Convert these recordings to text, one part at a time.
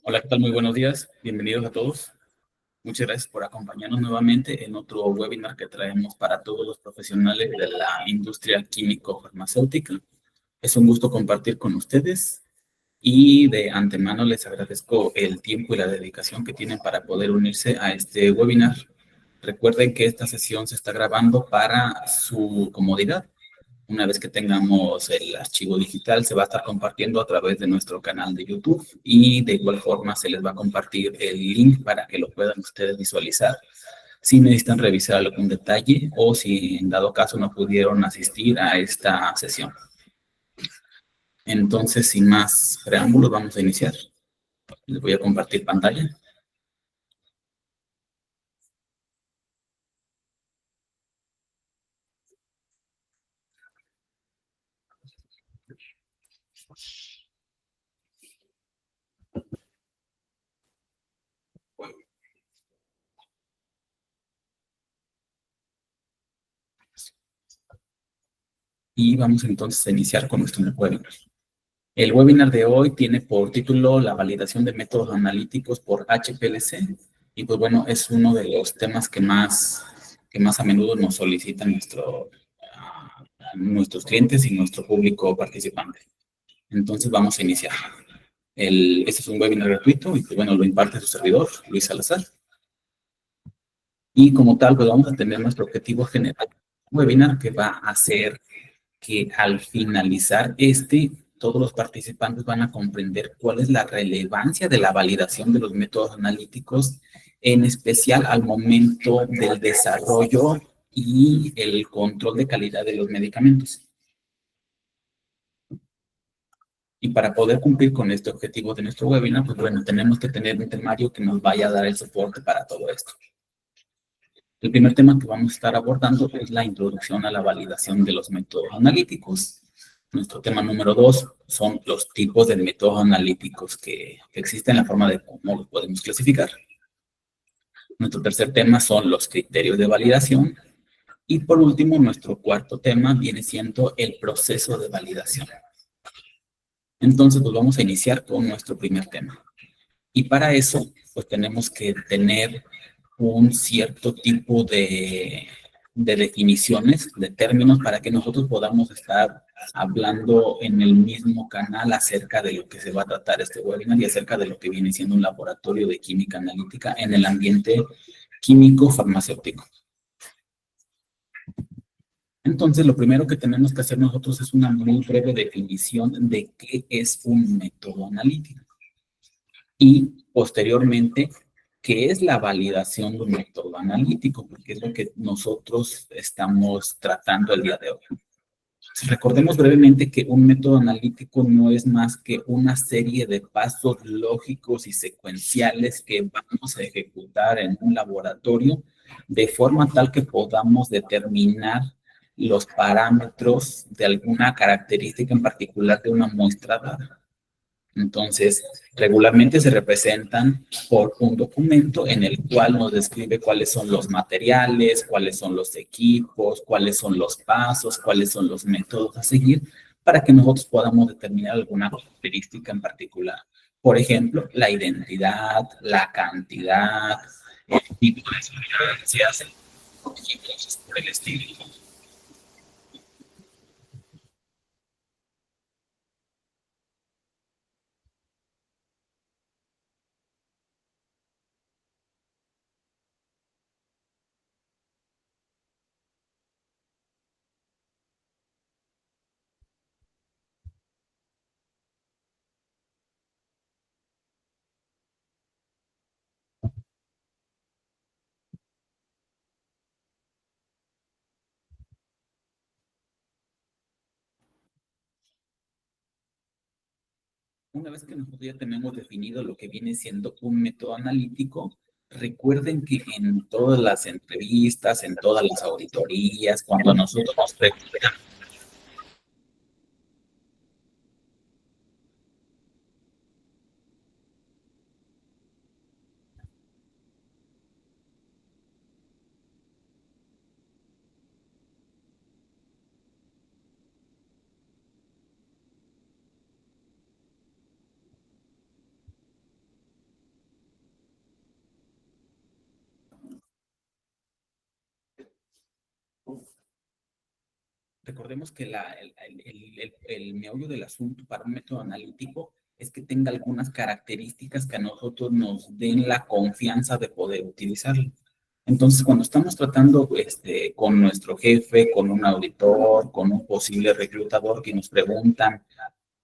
Hola, ¿qué tal? Muy buenos días. Bienvenidos a todos. Muchas gracias por acompañarnos nuevamente en otro webinar que traemos para todos los profesionales de la industria químico-farmacéutica. Es un gusto compartir con ustedes y de antemano les agradezco el tiempo y la dedicación que tienen para poder unirse a este webinar. Recuerden que esta sesión se está grabando para su comodidad. Una vez que tengamos el archivo digital, se va a estar compartiendo a través de nuestro canal de YouTube y de igual forma se les va a compartir el link para que lo puedan ustedes visualizar si necesitan revisar algún detalle o si en dado caso no pudieron asistir a esta sesión. Entonces, sin más preámbulos, vamos a iniciar. Les voy a compartir pantalla. Y vamos entonces a iniciar con nuestro webinar. El webinar de hoy tiene por título la validación de métodos analíticos por HPLC Y pues bueno, es uno de los temas que más a menudo nos solicitan nuestros clientes y nuestro público participante. Entonces vamos a iniciar. Este es un webinar gratuito y pues bueno, lo imparte su servidor, Luis Salazar. Y como tal, pues vamos a tener nuestro objetivo general webinar que va a hacer que al finalizar todos los participantes van a comprender cuál es la relevancia de la validación de los métodos analíticos, en especial al momento del desarrollo y el control de calidad de los medicamentos. Y para poder cumplir con este objetivo de nuestro webinar, pues bueno, tenemos que tener un temario que nos vaya a dar el soporte para todo esto. El primer tema que vamos a estar abordando es la introducción a la validación de los métodos analíticos. Nuestro tema número 2 son los tipos de métodos analíticos que existen, la forma de cómo los podemos clasificar. Nuestro tercer tema son los criterios de validación. Y por último, nuestro cuarto tema viene siendo el proceso de validación. Entonces, pues vamos a iniciar con nuestro primer tema. Y para eso, pues tenemos que tener un cierto tipo de definiciones, de términos, para que nosotros podamos estar hablando en el mismo canal acerca de lo que se va a tratar este webinar y acerca de lo que viene siendo un laboratorio de química analítica en el ambiente químico farmacéutico. Entonces, lo primero que tenemos que hacer nosotros es una muy breve definición de qué es un método analítico. Y posteriormente, ¿qué es la validación de un método analítico? Porque es lo que nosotros estamos tratando el día de hoy. Recordemos brevemente que un método analítico no es más que una serie de pasos lógicos y secuenciales que vamos a ejecutar en un laboratorio de forma tal que podamos determinar los parámetros de alguna característica en particular de una muestra dada. Entonces, regularmente se representan por un documento en el cual nos describe cuáles son los materiales, cuáles son los equipos, cuáles son los pasos, cuáles son los métodos a seguir para que nosotros podamos determinar alguna característica en particular. Por ejemplo, la identidad, la cantidad, el tipo de sustancias y cosas por el estilo. Una vez que nosotros ya tenemos definido lo que viene siendo un método analítico, recuerden que en todas las entrevistas, en todas las auditorías, cuando nosotros nos preguntan, recordemos que el meollo del asunto para un método analítico es que tenga algunas características que a nosotros nos den la confianza de poder utilizarlo. Entonces, cuando estamos tratando con nuestro jefe, con un auditor, con un posible reclutador que nos preguntan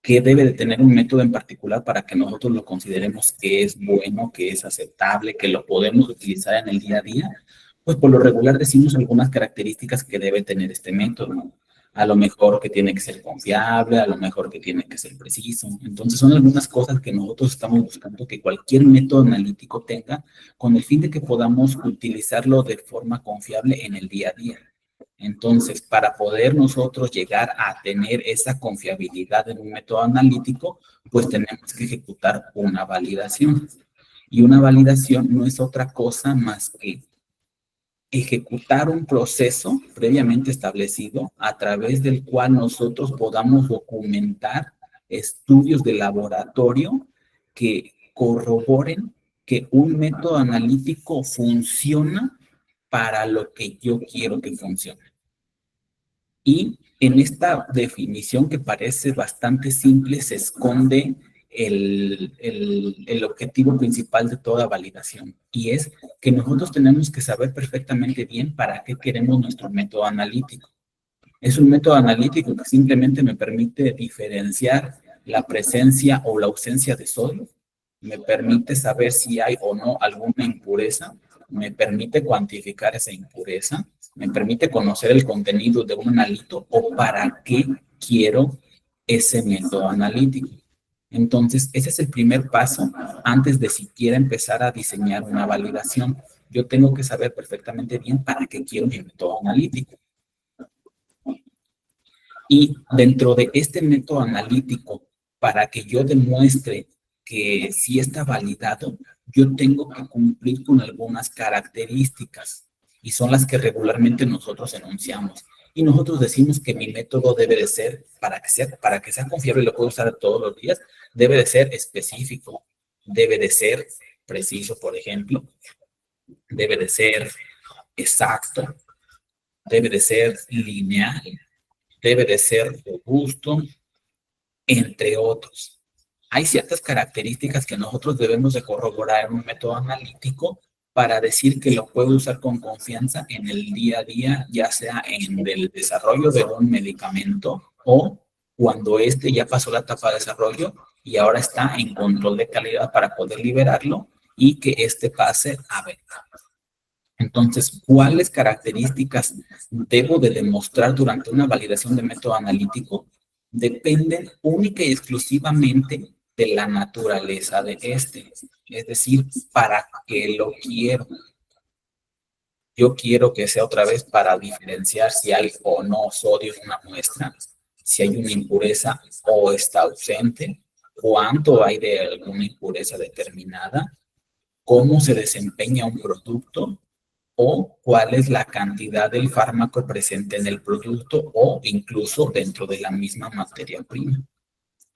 qué debe de tener un método en particular para que nosotros lo consideremos que es bueno, que es aceptable, que lo podemos utilizar en el día a día, pues por lo regular decimos algunas características que debe tener este método, ¿no? A lo mejor que tiene que ser confiable, a lo mejor que tiene que ser preciso. Entonces son algunas cosas que nosotros estamos buscando que cualquier método analítico tenga con el fin de que podamos utilizarlo de forma confiable en el día a día. Entonces, para poder nosotros llegar a tener esa confiabilidad en un método analítico, pues tenemos que ejecutar una validación. Y una validación no es otra cosa más que ejecutar un proceso previamente establecido a través del cual nosotros podamos documentar estudios de laboratorio que corroboren que un método analítico funciona para lo que yo quiero que funcione. Y en esta definición que parece bastante simple se esconde el objetivo principal de toda validación, y es que nosotros tenemos que saber perfectamente bien para qué queremos nuestro método analítico. Es un método analítico que simplemente me permite diferenciar la presencia o la ausencia de sodio, me permite saber si hay o no alguna impureza, me permite cuantificar esa impureza, me permite conocer el contenido de un analito o para qué quiero ese método analítico. Entonces, ese es el primer paso antes de siquiera empezar a diseñar una validación. Yo tengo que saber perfectamente bien para qué quiero mi método analítico. Y dentro de este método analítico, para que yo demuestre que sí está validado, yo tengo que cumplir con algunas características, y son las que regularmente nosotros enunciamos. Y nosotros decimos que mi método debe de ser, para que sea confiable y lo puedo usar todos los días, debe de ser específico, debe de ser preciso, por ejemplo, debe de ser exacto, debe de ser lineal, debe de ser robusto, entre otros. Hay ciertas características que nosotros debemos de corroborar en un método analítico para decir que lo puedo usar con confianza en el día a día, ya sea en el desarrollo de un medicamento o cuando este ya pasó la etapa de desarrollo y ahora está en control de calidad para poder liberarlo y que este pase a venta. Entonces, ¿cuáles características debo de demostrar durante una validación de método analítico? Dependen única y exclusivamente de la naturaleza de este. Es decir, para qué lo quiero. Yo quiero que sea otra vez para diferenciar si hay o no sodio en una muestra, si hay una impureza o está ausente, cuánto hay de alguna impureza determinada, cómo se desempeña un producto, o cuál es la cantidad del fármaco presente en el producto o incluso dentro de la misma materia prima.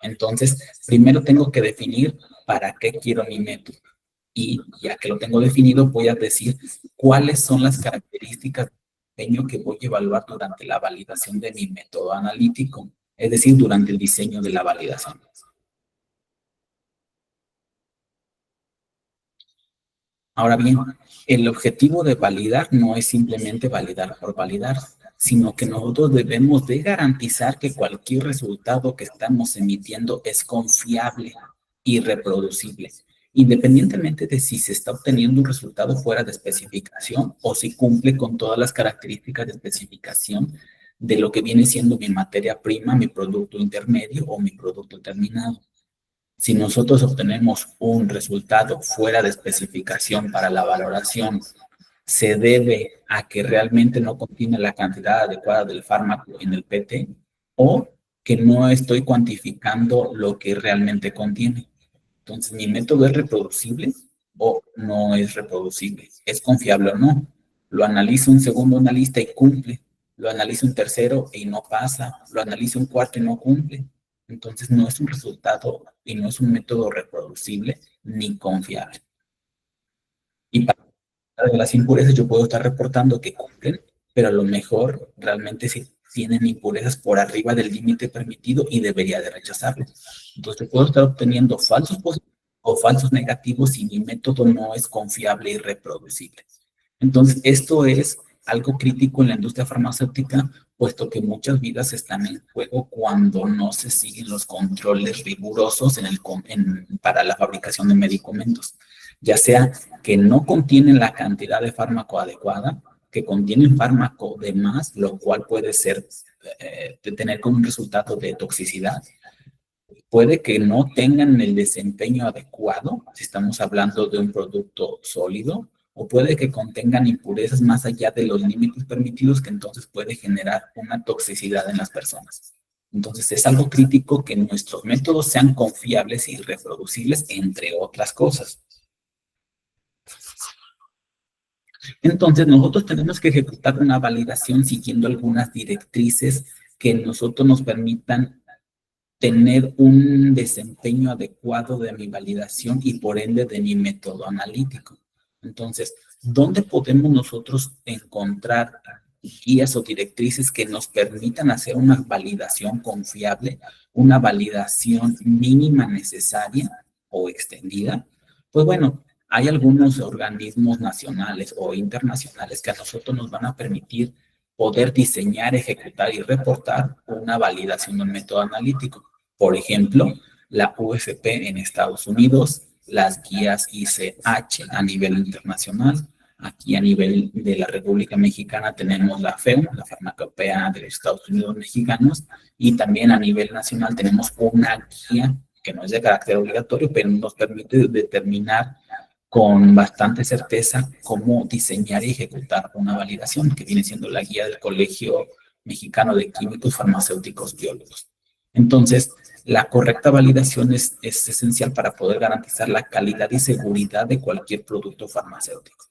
Entonces, primero tengo que definir para qué quiero mi método. Y ya que lo tengo definido, voy a decir cuáles son las características de desempeño que voy a evaluar durante la validación de mi método analítico, es decir, durante el diseño de la validación. Ahora bien, el objetivo de validar no es simplemente validar por validar, sino que nosotros debemos de garantizar que cualquier resultado que estamos emitiendo es confiable y reproducible, independientemente de si se está obteniendo un resultado fuera de especificación o si cumple con todas las características de especificación de lo que viene siendo mi materia prima, mi producto intermedio o mi producto terminado. Si nosotros obtenemos un resultado fuera de especificación para la valoración, se debe a que realmente no contiene la cantidad adecuada del fármaco en el PT o que no estoy cuantificando lo que realmente contiene. Entonces, ¿mi método es reproducible o no es reproducible? ¿Es confiable o no? Lo analiza un segundo analista y cumple. Lo analiza un tercero y no pasa. Lo analiza un cuarto y no cumple. Entonces, no es un resultado y no es un método reproducible ni confiable. Y para las impurezas yo puedo estar reportando que cumplen, pero a lo mejor realmente sí tienen impurezas por arriba del límite permitido y debería de rechazarlo. Entonces puedo estar obteniendo falsos positivos o falsos negativos si mi método no es confiable y reproducible. Entonces esto es algo crítico en la industria farmacéutica, puesto que muchas vidas están en juego cuando no se siguen los controles rigurosos para la fabricación de medicamentos, ya sea que no contienen la cantidad de fármaco adecuada, que contienen fármaco de más, lo cual puede ser de tener como un resultado de toxicidad. Puede que no tengan el desempeño adecuado, si estamos hablando de un producto sólido, o puede que contengan impurezas más allá de los límites permitidos, que entonces puede generar una toxicidad en las personas. Entonces es algo crítico que nuestros métodos sean confiables y reproducibles, entre otras cosas. Entonces, nosotros tenemos que ejecutar una validación siguiendo algunas directrices que nosotros nos permitan tener un desempeño adecuado de mi validación y por ende de mi método analítico. Entonces, ¿dónde podemos nosotros encontrar guías o directrices que nos permitan hacer una validación confiable, una validación mínima necesaria o extendida? Pues bueno, hay algunos organismos nacionales o internacionales que a nosotros nos van a permitir poder diseñar, ejecutar y reportar una validación del método analítico. Por ejemplo, la UFP en Estados Unidos, las guías ICH a nivel internacional. Aquí a nivel de la República Mexicana tenemos la FEU, la Farmacopea de los Estados Unidos Mexicanos, y también a nivel nacional tenemos una guía que no es de carácter obligatorio, pero nos permite determinar con bastante certeza cómo diseñar y ejecutar una validación, que viene siendo la guía del Colegio Mexicano de Químicos, Farmacéuticos, Biólogos. Entonces, la correcta validación es esencial para poder garantizar la calidad y seguridad de cualquier producto farmacéutico.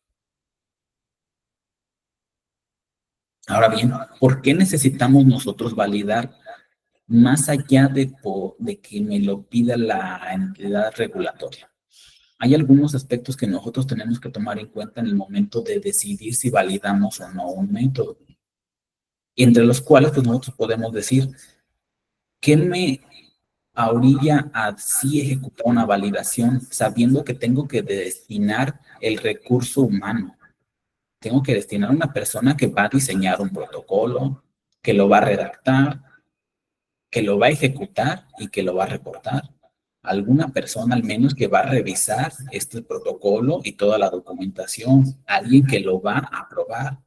Ahora bien, ¿por qué necesitamos nosotros validar más allá de que me lo pida la entidad regulatoria? Hay algunos aspectos que nosotros tenemos que tomar en cuenta en el momento de decidir si validamos o no un método, entre los cuales pues nosotros podemos decir, ¿qué me orilla a sí ejecutar una validación sabiendo que tengo que destinar el recurso humano? Tengo que destinar a una persona que va a diseñar un protocolo, que lo va a redactar, que lo va a ejecutar y que lo va a reportar. Alguna persona al menos que va a revisar este protocolo y toda la documentación. Alguien que lo va a aprobar.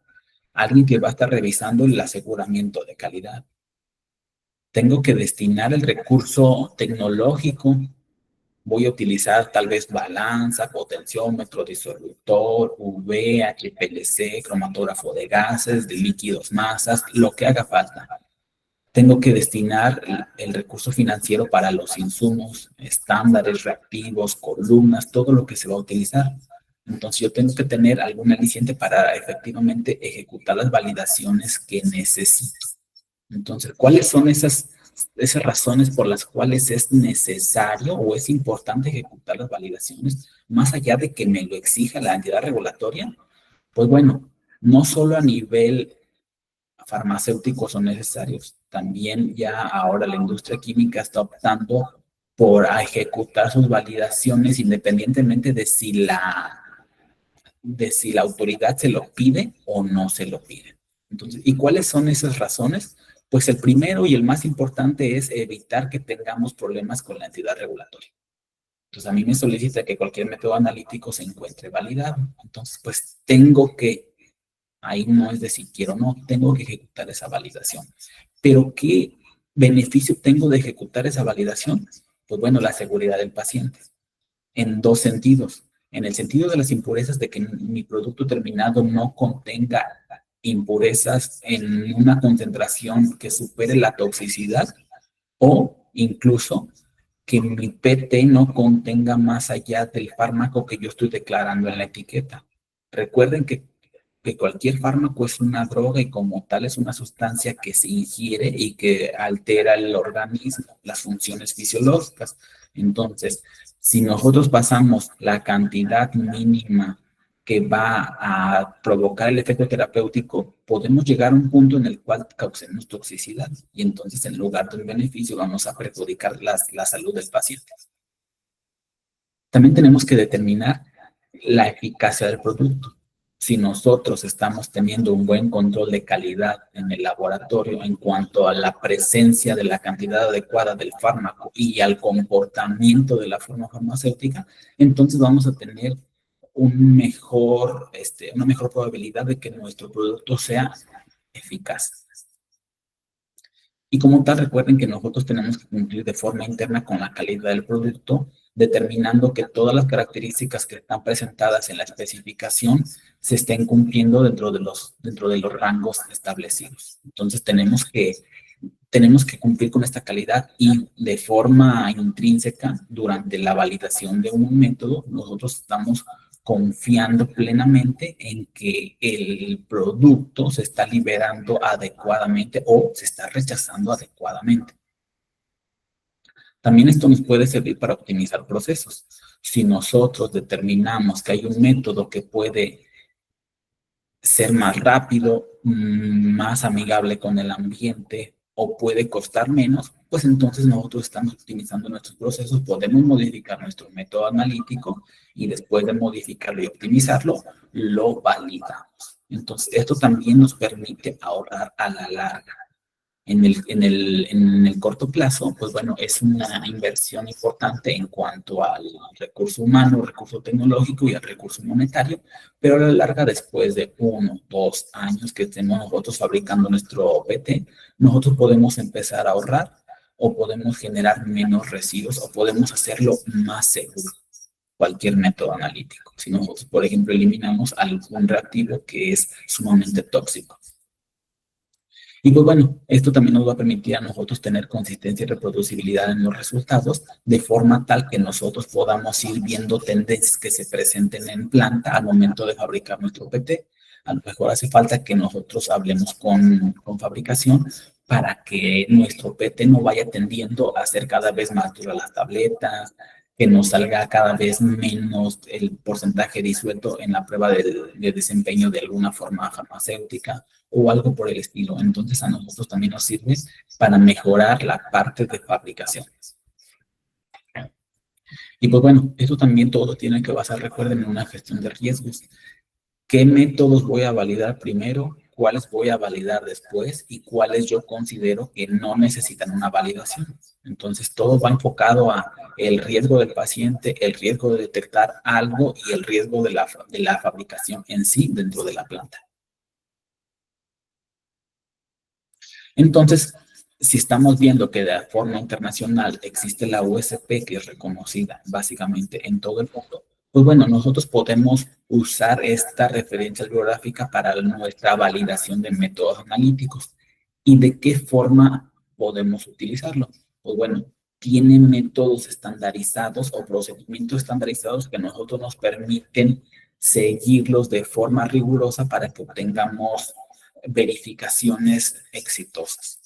Alguien que va a estar revisando el aseguramiento de calidad. Tengo que destinar el recurso tecnológico. Voy a utilizar tal vez balanza, potenciómetro, disolutor, UV, HPLC, cromatógrafo de gases, de líquidos, masas, lo que haga falta. Tengo que destinar el recurso financiero para los insumos, estándares, reactivos, columnas, todo lo que se va a utilizar. Entonces yo tengo que tener algún aliciente para efectivamente ejecutar las validaciones que necesito. Entonces, ¿cuáles son esas razones por las cuales es necesario o es importante ejecutar las validaciones, más allá de que me lo exija la entidad regulatoria? Pues bueno, no solo a nivel farmacéutico son necesarios, también ya ahora la industria química está optando por ejecutar sus validaciones independientemente de si la autoridad se lo pide o no se lo pide. Entonces, ¿y cuáles son esas razones? Pues el primero y el más importante es evitar que tengamos problemas con la entidad regulatoria. Entonces, a mí me solicita que cualquier método analítico se encuentre validado. Entonces, pues tengo que, ahí no es de si quiero o no, tengo que ejecutar esa validación. Pero, ¿qué beneficio tengo de ejecutar esa validación? Pues bueno, la seguridad del paciente. En dos sentidos. En el sentido de las impurezas, de que mi producto terminado no contenga impurezas en una concentración que supere la toxicidad, o incluso que mi PT no contenga más allá del fármaco que yo estoy declarando en la etiqueta. Recuerden que cualquier fármaco es una droga y como tal es una sustancia que se ingiere y que altera el organismo, las funciones fisiológicas. Entonces, si nosotros pasamos la cantidad mínima que va a provocar el efecto terapéutico, podemos llegar a un punto en el cual causemos toxicidad y entonces en lugar de un beneficio vamos a perjudicar la salud del paciente. También tenemos que determinar la eficacia del producto. Si nosotros estamos teniendo un buen control de calidad en el laboratorio en cuanto a la presencia de la cantidad adecuada del fármaco y al comportamiento de la forma farmacéutica, entonces vamos a tener una mejor probabilidad de que nuestro producto sea eficaz. Y como tal, recuerden que nosotros tenemos que cumplir de forma interna con la calidad del producto, determinando que todas las características que están presentadas en la especificación se estén cumpliendo dentro de los rangos establecidos. Entonces, tenemos que cumplir con esta calidad y de forma intrínseca durante la validación de un método, nosotros estamos confiando plenamente en que el producto se está liberando adecuadamente o se está rechazando adecuadamente. También esto nos puede servir para optimizar procesos. Si nosotros determinamos que hay un método que puede ser más rápido, más amigable con el ambiente o puede costar menos, pues entonces nosotros estamos optimizando nuestros procesos, podemos modificar nuestro método analítico y después de modificarlo y optimizarlo, lo validamos. Entonces, esto también nos permite ahorrar a la larga. En el corto plazo, pues bueno, es una inversión importante en cuanto al recurso humano, recurso tecnológico y al recurso monetario, pero a la larga, después de 1, 2 años que estemos nosotros fabricando nuestro OPT, nosotros podemos empezar a ahorrar o podemos generar menos residuos o podemos hacerlo más seguro, cualquier método analítico. Si nosotros, por ejemplo, eliminamos algún reactivo que es sumamente tóxico. Y pues bueno, esto también nos va a permitir a nosotros tener consistencia y reproducibilidad en los resultados, de forma tal que nosotros podamos ir viendo tendencias que se presenten en planta al momento de fabricar nuestro PT. A lo mejor hace falta que nosotros hablemos con fabricación para que nuestro PT no vaya tendiendo a ser cada vez más duras las tabletas, que nos salga cada vez menos el porcentaje disuelto en la prueba de desempeño de alguna forma farmacéutica o algo por el estilo. Entonces a nosotros también nos sirve para mejorar la parte de fabricación. Y pues bueno, eso también todo tiene que basar, recuerden, en una gestión de riesgos. ¿Qué métodos voy a validar primero? ¿Cuáles voy a validar después? Y cuáles yo considero que no necesitan una validación. Entonces todo va enfocado a el riesgo del paciente, el riesgo de detectar algo y el riesgo de la fabricación en sí dentro de la planta. Entonces, si estamos viendo que de forma internacional existe la USP, que es reconocida básicamente en todo el mundo, pues bueno, nosotros podemos usar esta referencia bibliográfica para nuestra validación de métodos analíticos. ¿Y de qué forma podemos utilizarlo? Pues bueno, tiene métodos estandarizados o procedimientos estandarizados que nosotros nos permiten seguirlos de forma rigurosa para que obtengamos verificaciones exitosas.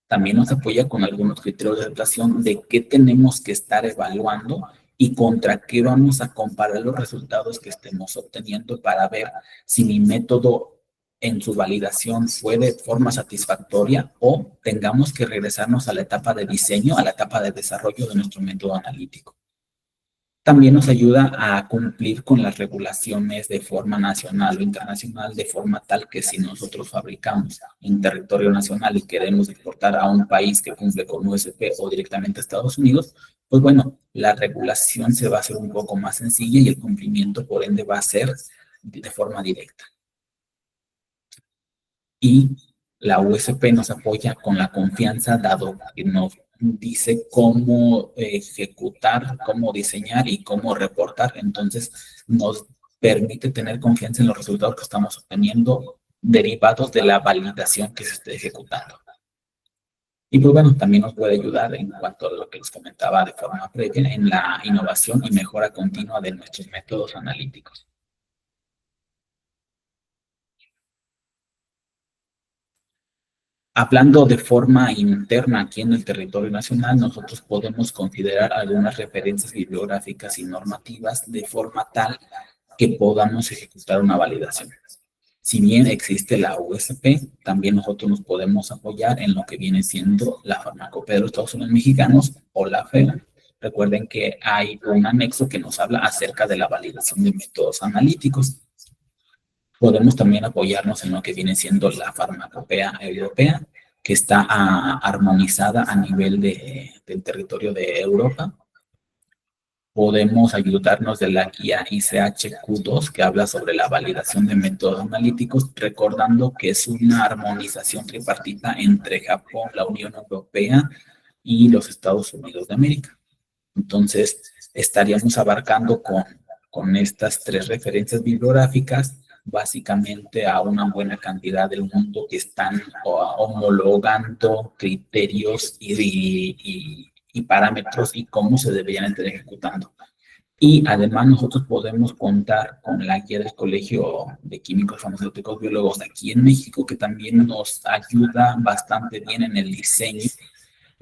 También nos apoya con algunos criterios de evaluación de qué tenemos que estar evaluando y contra qué vamos a comparar los resultados que estemos obteniendo para ver si mi método en su validación fue de forma satisfactoria o tengamos que regresarnos a la etapa de diseño, a la etapa de desarrollo de nuestro método analítico. También nos ayuda a cumplir con las regulaciones de forma nacional o internacional, de forma tal que si nosotros fabricamos en territorio nacional y queremos exportar a un país que cumple con USP o directamente a Estados Unidos, pues bueno, la regulación se va a hacer un poco más sencilla y el cumplimiento, por ende, va a ser de forma directa. Y la USP nos apoya con la confianza, dado que nos dice cómo ejecutar, cómo diseñar y cómo reportar. Entonces, nos permite tener confianza en los resultados que estamos obteniendo derivados de la validación que se esté ejecutando. Y pues bueno, también nos puede ayudar en cuanto a lo que les comentaba de forma previa en la innovación y mejora continua de nuestros métodos analíticos. Hablando de forma interna aquí en el territorio nacional, nosotros podemos considerar algunas referencias bibliográficas y normativas de forma tal que podamos ejecutar una validación. Si bien existe la USP, también nosotros nos podemos apoyar en lo que viene siendo la Farmacopea de los Estados Unidos Mexicanos o la FEA. Recuerden que hay un anexo que nos habla acerca de la validación de métodos analíticos. Podemos también apoyarnos en lo que viene siendo la farmacopea europea, que está armonizada a nivel del territorio de Europa. Podemos ayudarnos de la guía ICH-Q2, que habla sobre la validación de métodos analíticos, recordando que es una armonización tripartita entre Japón, la Unión Europea y los Estados Unidos de América. Entonces, estaríamos abarcando con estas 3 referencias bibliográficas básicamente a una buena cantidad del mundo que están homologando criterios y parámetros y cómo se deberían estar ejecutando. Y además nosotros podemos contar con la guía del Colegio de Químicos Farmacéuticos Biólogos aquí en México, que también nos ayuda bastante bien en el diseño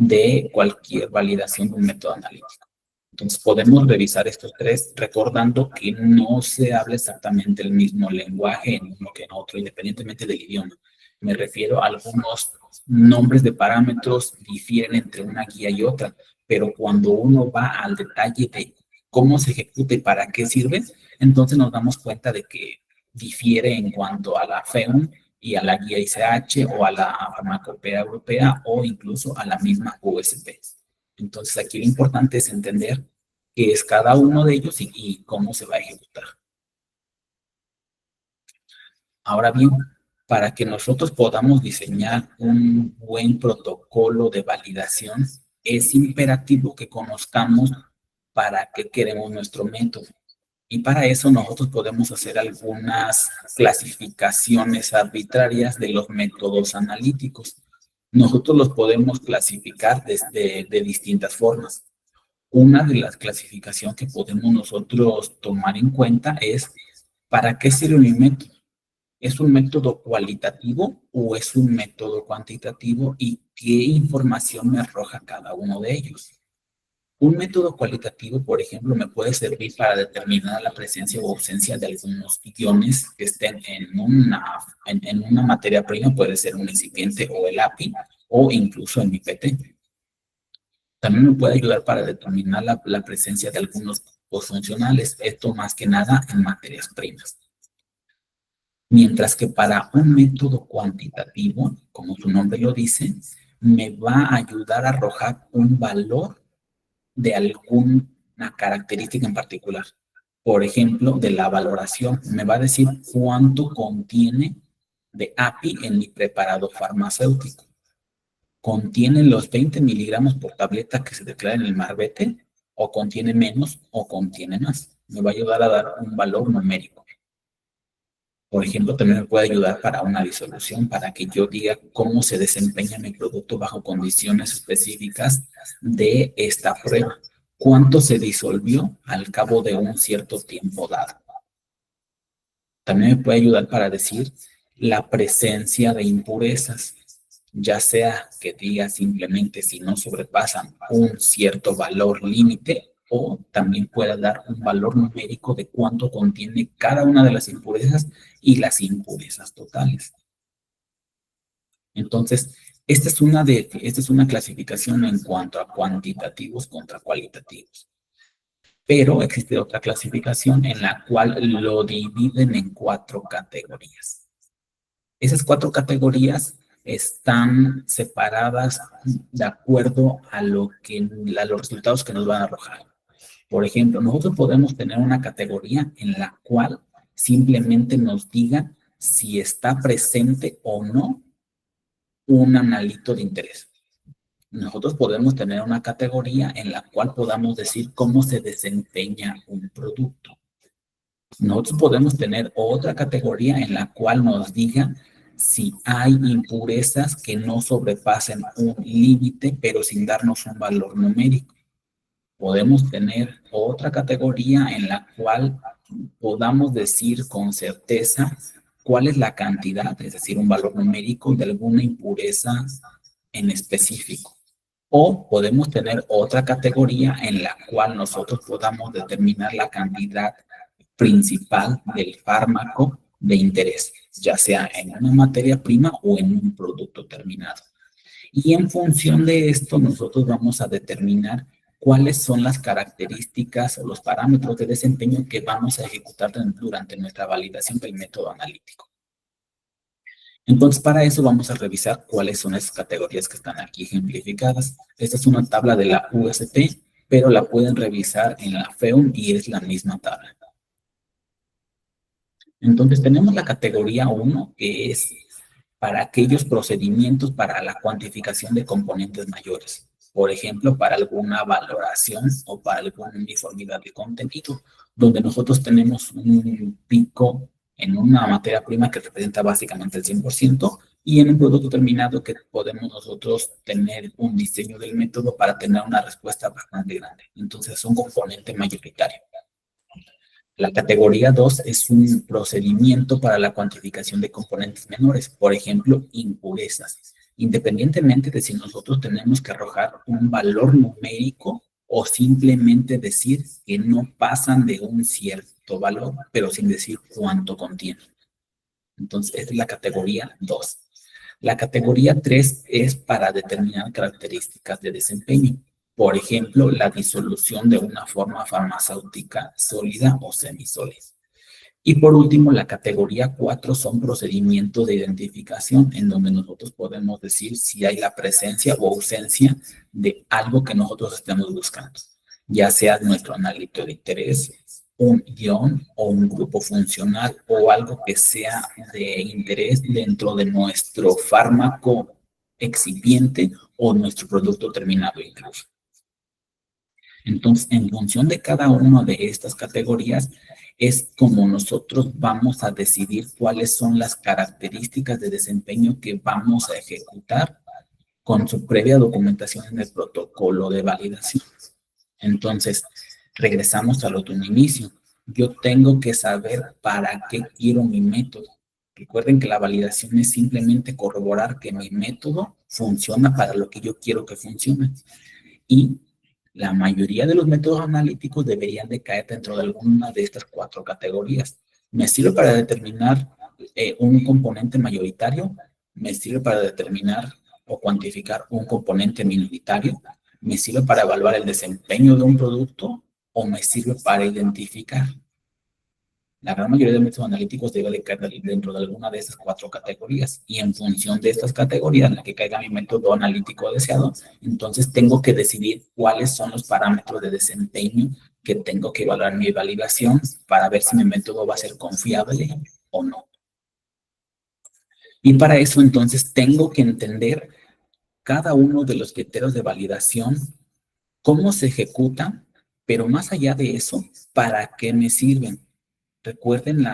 de cualquier validación de un método analítico. Entonces, podemos revisar estos tres, recordando que no se habla exactamente el mismo lenguaje en uno que en otro, independientemente del idioma. Me refiero a algunos nombres de parámetros difieren entre una guía y otra, pero cuando uno va al detalle de cómo se ejecuta y para qué sirve, entonces nos damos cuenta de que difiere en cuanto a la FEUM y a la guía ICH o a la farmacopea europea o incluso a la misma USP. Entonces, aquí lo importante es entender qué es cada uno de ellos y cómo se va a ejecutar. Ahora bien, para que nosotros podamos diseñar un buen protocolo de validación, es imperativo que conozcamos para qué queremos nuestro método. Y para eso nosotros podemos hacer algunas clasificaciones arbitrarias de los métodos analíticos. Nosotros los podemos clasificar de distintas formas. Una de las clasificaciones que podemos nosotros tomar en cuenta es ¿para qué sirve mi método? ¿Es un método cualitativo o es un método cuantitativo? ¿Y qué información me arroja cada uno de ellos? Un método cualitativo, por ejemplo, me puede servir para determinar la presencia o ausencia de algunos iones que estén en una materia prima, puede ser un excipiente o el API, o incluso en mi PT. También me puede ayudar para determinar la presencia de algunos grupos funcionales, esto más que nada en materias primas. Mientras que para un método cuantitativo, como su nombre lo dice, me va a ayudar a arrojar un valor de alguna característica en particular. Por ejemplo, de la valoración, me va a decir cuánto contiene de API en mi preparado farmacéutico. ¿Contiene los 20 miligramos por tableta que se declara en el marbete? ¿O contiene menos o contiene más? Me va a ayudar a dar un valor numérico. Por ejemplo, también me puede ayudar para una disolución, para que yo diga cómo se desempeña mi producto bajo condiciones específicas de esta prueba. ¿Cuánto se disolvió al cabo de un cierto tiempo dado? También me puede ayudar para decir la presencia de impurezas, ya sea que diga simplemente si no sobrepasan un cierto valor límite o también pueda dar un valor numérico de cuánto contiene cada una de las impurezas y las impurezas totales. Entonces, esta es una clasificación en cuanto a cuantitativos contra cualitativos. Pero existe otra clasificación en la cual lo dividen en 4 categorías. Esas 4 categorías están separadas de acuerdo a los resultados que nos van a arrojar. Por ejemplo, nosotros podemos tener una categoría en la cual simplemente nos diga si está presente o no un analito de interés. Nosotros podemos tener una categoría en la cual podamos decir cómo se desempeña un producto. Nosotros podemos tener otra categoría en la cual nos diga si hay impurezas que no sobrepasen un límite, pero sin darnos un valor numérico. Podemos tener otra categoría en la cual podamos decir con certeza cuál es la cantidad, es decir, un valor numérico de alguna impureza en específico. O podemos tener otra categoría en la cual nosotros podamos determinar la cantidad principal del fármaco de interés, ya sea en una materia prima o en un producto terminado. Y en función de esto, nosotros vamos a determinar cuáles son las características o los parámetros de desempeño que vamos a ejecutar durante nuestra validación del método analítico. Entonces, para eso vamos a revisar cuáles son esas categorías que están aquí ejemplificadas. Esta es una tabla de la USP, pero la pueden revisar en la FEUM y es la misma tabla. Entonces, tenemos la categoría 1, que es para aquellos procedimientos para la cuantificación de componentes mayores. Por ejemplo, para alguna valoración o para alguna uniformidad de contenido, donde nosotros tenemos un pico en una materia prima que representa básicamente el 100% y en un producto terminado que podemos nosotros tener un diseño del método para tener una respuesta bastante grande. Entonces, es un componente mayoritario. La categoría 2 es un procedimiento para la cuantificación de componentes menores, por ejemplo, impurezas. independientemente de si nosotros tenemos que arrojar un valor numérico o simplemente decir que no pasan de un cierto valor, pero sin decir cuánto contienen. Entonces, esta es la categoría 2. La categoría 3 es para determinar características de desempeño. Por ejemplo, la disolución de una forma farmacéutica sólida o semisólida. Y por último, la categoría 4 son procedimientos de identificación, en donde nosotros podemos decir si hay la presencia o ausencia de algo que nosotros estemos buscando, ya sea nuestro analito de interés, un ion o un grupo funcional o algo que sea de interés dentro de nuestro fármaco excipiente o nuestro producto terminado incluso. Entonces, en función de cada una de estas categorías, es como nosotros vamos a decidir cuáles son las características de desempeño que vamos a ejecutar con su previa documentación en el protocolo de validación. Entonces, regresamos al otro inicio. Yo tengo que saber para qué quiero mi método. Recuerden que la validación es simplemente corroborar que mi método funciona para lo que yo quiero que funcione. Y la mayoría de los métodos analíticos deberían de caer dentro de alguna de estas 4 categorías. Me sirve para determinar un componente mayoritario, me sirve para determinar o cuantificar un componente minoritario, me sirve para evaluar el desempeño de un producto o me sirve para identificar. La gran mayoría de métodos analíticos debe de caer dentro de alguna de estas 4 categorías y en función de estas categorías en la que caiga mi método analítico deseado, entonces tengo que decidir cuáles son los parámetros de desempeño que tengo que evaluar en mi validación para ver si mi método va a ser confiable o no. Y para eso entonces tengo que entender cada uno de los criterios de validación, cómo se ejecutan, pero más allá de eso, ¿para qué me sirven? Recuerden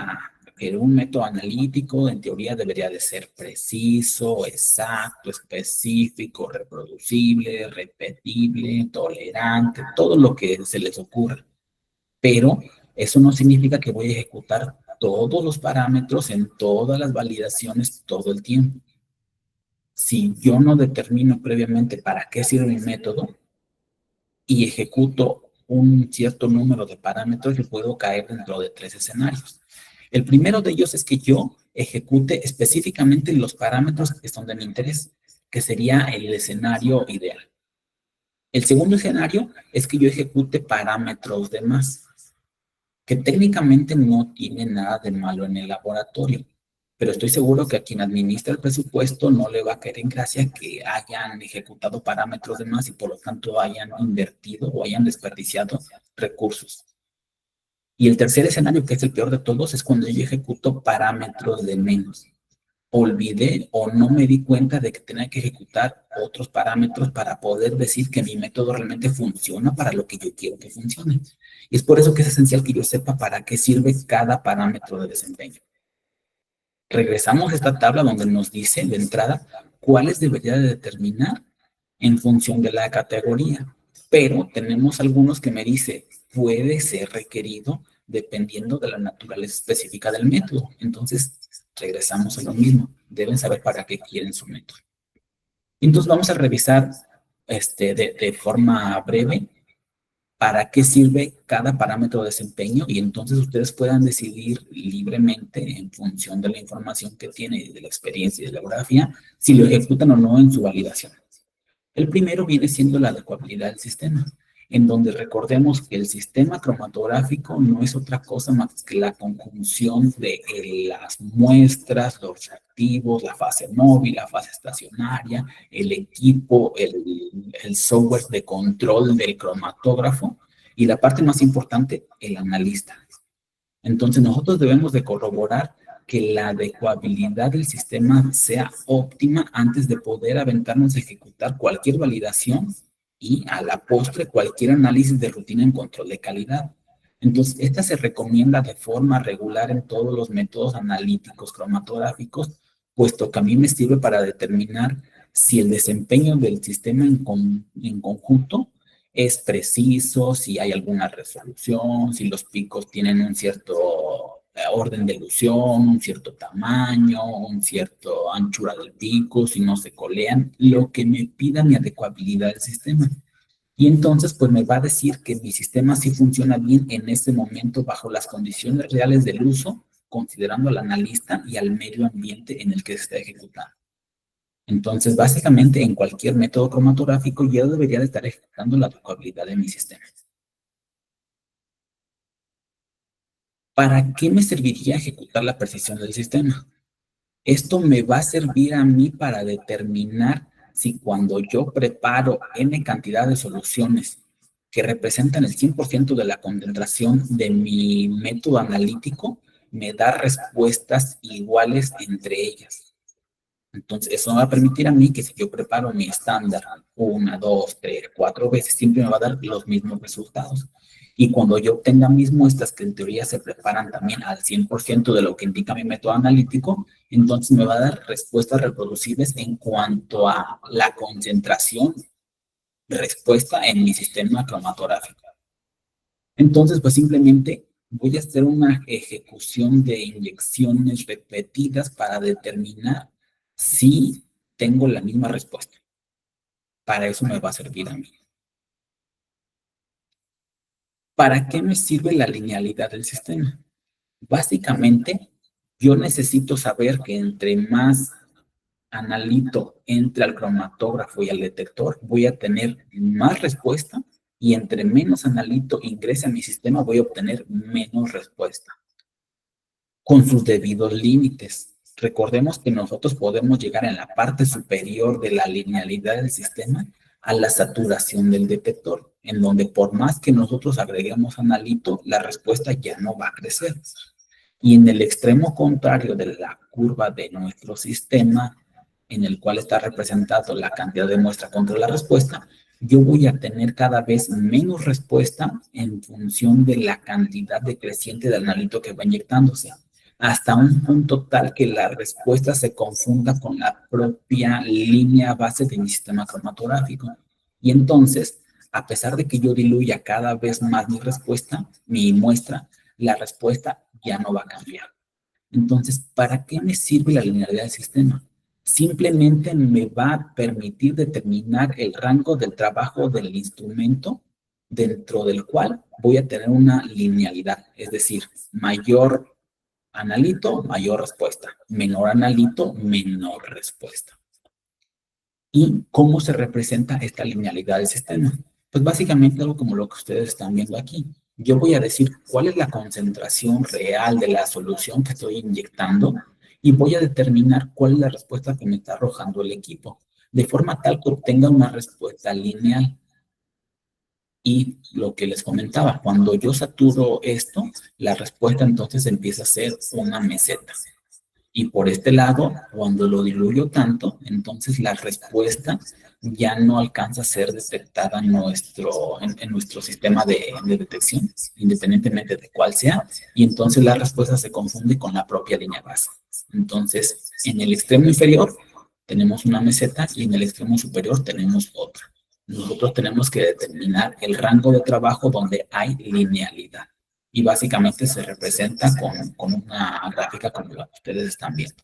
que un método analítico en teoría debería de ser preciso, exacto, específico, reproducible, repetible, tolerante, todo lo que se les ocurra. Pero eso no significa que voy a ejecutar todos los parámetros en todas las validaciones todo el tiempo. Si yo no determino previamente para qué sirve mi método y ejecuto un cierto número de parámetros, yo puedo caer dentro de 3 escenarios. El primero de ellos es que yo ejecute específicamente los parámetros que son de mi interés, que sería el escenario ideal. El segundo escenario es que yo ejecute parámetros de más, que técnicamente no tiene nada de malo en el laboratorio, pero estoy seguro que a quien administra el presupuesto no le va a caer en gracia que hayan ejecutado parámetros de más y por lo tanto hayan invertido o hayan desperdiciado recursos. Y el tercer escenario, que es el peor de todos, es cuando yo ejecuto parámetros de menos. Olvidé o no me di cuenta de que tenía que ejecutar otros parámetros para poder decir que mi método realmente funciona para lo que yo quiero que funcione. Y es por eso que es esencial que yo sepa para qué sirve cada parámetro de desempeño. Regresamos a esta tabla donde nos dice de entrada cuáles debería de determinar en función de la categoría. Pero tenemos algunos que me dice puede ser requerido dependiendo de la naturaleza específica del método. Entonces, regresamos a lo mismo. Deben saber para qué quieren su método. Entonces, vamos a revisar de forma breve para qué sirve cada parámetro de desempeño y entonces ustedes puedan decidir libremente en función de la información que tienen y de la experiencia y de la geografía si lo ejecutan o no en su validación. El primero viene siendo la adecuabilidad del sistema, en donde recordemos que el sistema cromatográfico no es otra cosa más que la conjunción de las muestras, los reactivos, la fase móvil, la fase estacionaria, el equipo, el software de control del cromatógrafo y la parte más importante, el analista. Entonces nosotros debemos de corroborar que la adecuabilidad del sistema sea óptima antes de poder aventarnos a ejecutar cualquier validación y a la postre cualquier análisis de rutina en control de calidad. Entonces, esta se recomienda de forma regular en todos los métodos analíticos cromatográficos, puesto que a mí me sirve para determinar si el desempeño del sistema en conjunto es preciso, si hay alguna resolución, si los picos tienen un cierto orden de ilusión, un cierto tamaño, un cierto anchura del pico, si no se colean, lo que me pida mi adecuabilidad del sistema. Y entonces, pues me va a decir que mi sistema sí funciona bien en este momento bajo las condiciones reales del uso, considerando al analista y al medio ambiente en el que se está ejecutando. Entonces, básicamente, en cualquier método cromatográfico, yo debería de estar ejecutando la adecuabilidad de mi sistema. ¿Para qué me serviría ejecutar la precisión del sistema? Esto me va a servir a mí para determinar si cuando yo preparo N cantidad de soluciones que representan el 100% de la concentración de mi método analítico, me da respuestas iguales entre ellas. Entonces, eso me va a permitir a mí que si yo preparo mi estándar 1, 2, 3, 4 veces, siempre me va a dar los mismos resultados. Y cuando yo obtenga mis muestras, que en teoría se preparan también al 100% de lo que indica mi método analítico, entonces me va a dar respuestas reproducibles en cuanto a la concentración de respuesta en mi sistema cromatográfico. Entonces, pues simplemente voy a hacer una ejecución de inyecciones repetidas para determinar si tengo la misma respuesta. Para eso me va a servir a mí. ¿Para qué me sirve la linealidad del sistema? Básicamente, yo necesito saber que entre más analito entre al cromatógrafo y al detector, voy a tener más respuesta y entre menos analito ingrese a mi sistema, voy a obtener menos respuesta, con sus debidos límites. Recordemos que nosotros podemos llegar en la parte superior de la linealidad del sistema a la saturación del detector, en donde por más que nosotros agreguemos analito, la respuesta ya no va a crecer. Y en el extremo contrario de la curva de nuestro sistema, en el cual está representado la cantidad de muestra contra la respuesta, yo voy a tener cada vez menos respuesta en función de la cantidad decreciente de analito que va inyectándose, hasta un punto tal que la respuesta se confunda con la propia línea base de mi sistema cromatográfico. Y entonces, a pesar de que yo diluya cada vez más mi respuesta, mi muestra, la respuesta ya no va a cambiar. Entonces, ¿para qué me sirve la linealidad del sistema? Simplemente me va a permitir determinar el rango del trabajo del instrumento dentro del cual voy a tener una linealidad, es decir, mayor analito, mayor respuesta, menor analito, menor respuesta. ¿Y cómo se representa esta linealidad del sistema? Pues básicamente algo como lo que ustedes están viendo aquí. Yo voy a decir cuál es la concentración real de la solución que estoy inyectando y voy a determinar cuál es la respuesta que me está arrojando el equipo, de forma tal que obtenga una respuesta lineal. Y lo que les comentaba, cuando yo saturo esto, la respuesta entonces empieza a ser una meseta. Y por este lado, cuando lo diluyo tanto, entonces la respuesta ya no alcanza a ser detectada en nuestro sistema de detección, independientemente de cuál sea, y entonces la respuesta se confunde con la propia línea base. Entonces, en el extremo inferior tenemos una meseta y en el extremo superior tenemos otra. Nosotros tenemos que determinar el rango de trabajo donde hay linealidad y básicamente se representa con una gráfica como la que ustedes están viendo.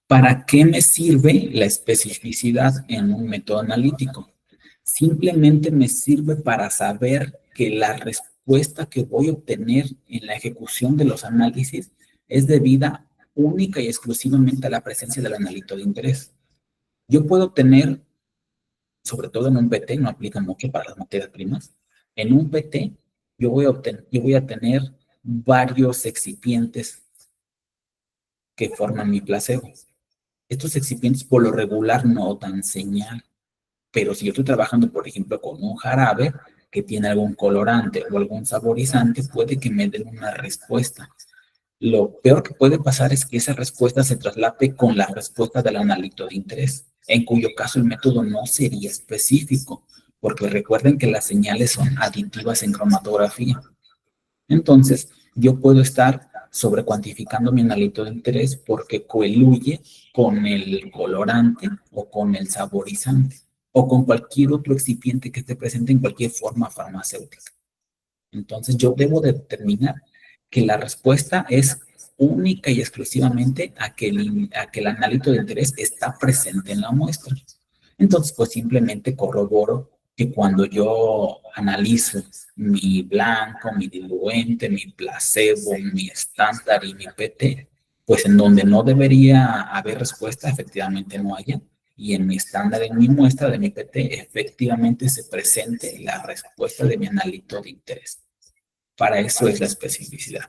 ¿Para qué me sirve la especificidad en un método analítico? Simplemente me sirve para saber que la respuesta que voy a obtener en la ejecución de los análisis es debida única y exclusivamente a la presencia del analito de interés. Yo puedo obtener, sobre todo en un PT, no aplica mucho para las materias primas, en un PT yo voy a tener varios excipientes que forman mi placebo. Estos excipientes por lo regular no dan señal, pero si yo estoy trabajando, por ejemplo, con un jarabe que tiene algún colorante o algún saborizante, puede que me den una respuesta. Lo peor que puede pasar es que esa respuesta se traslape con la respuesta del analito de interés, en cuyo caso el método no sería específico, porque recuerden que las señales son aditivas en cromatografía. Entonces, yo puedo estar sobrecuantificando mi analito de interés porque coeluye con el colorante o con el saborizante o con cualquier otro excipiente que esté presente en cualquier forma farmacéutica. Entonces, yo debo determinar que la respuesta es única y exclusivamente a que el analito de interés está presente en la muestra. Entonces, pues simplemente corroboro que cuando yo analizo mi blanco, mi diluente, mi placebo, mi estándar y mi PT, pues en donde no debería haber respuesta, efectivamente no haya. Y en mi estándar, en mi muestra de mi PT, efectivamente se presente la respuesta de mi analito de interés. Para eso es la especificidad.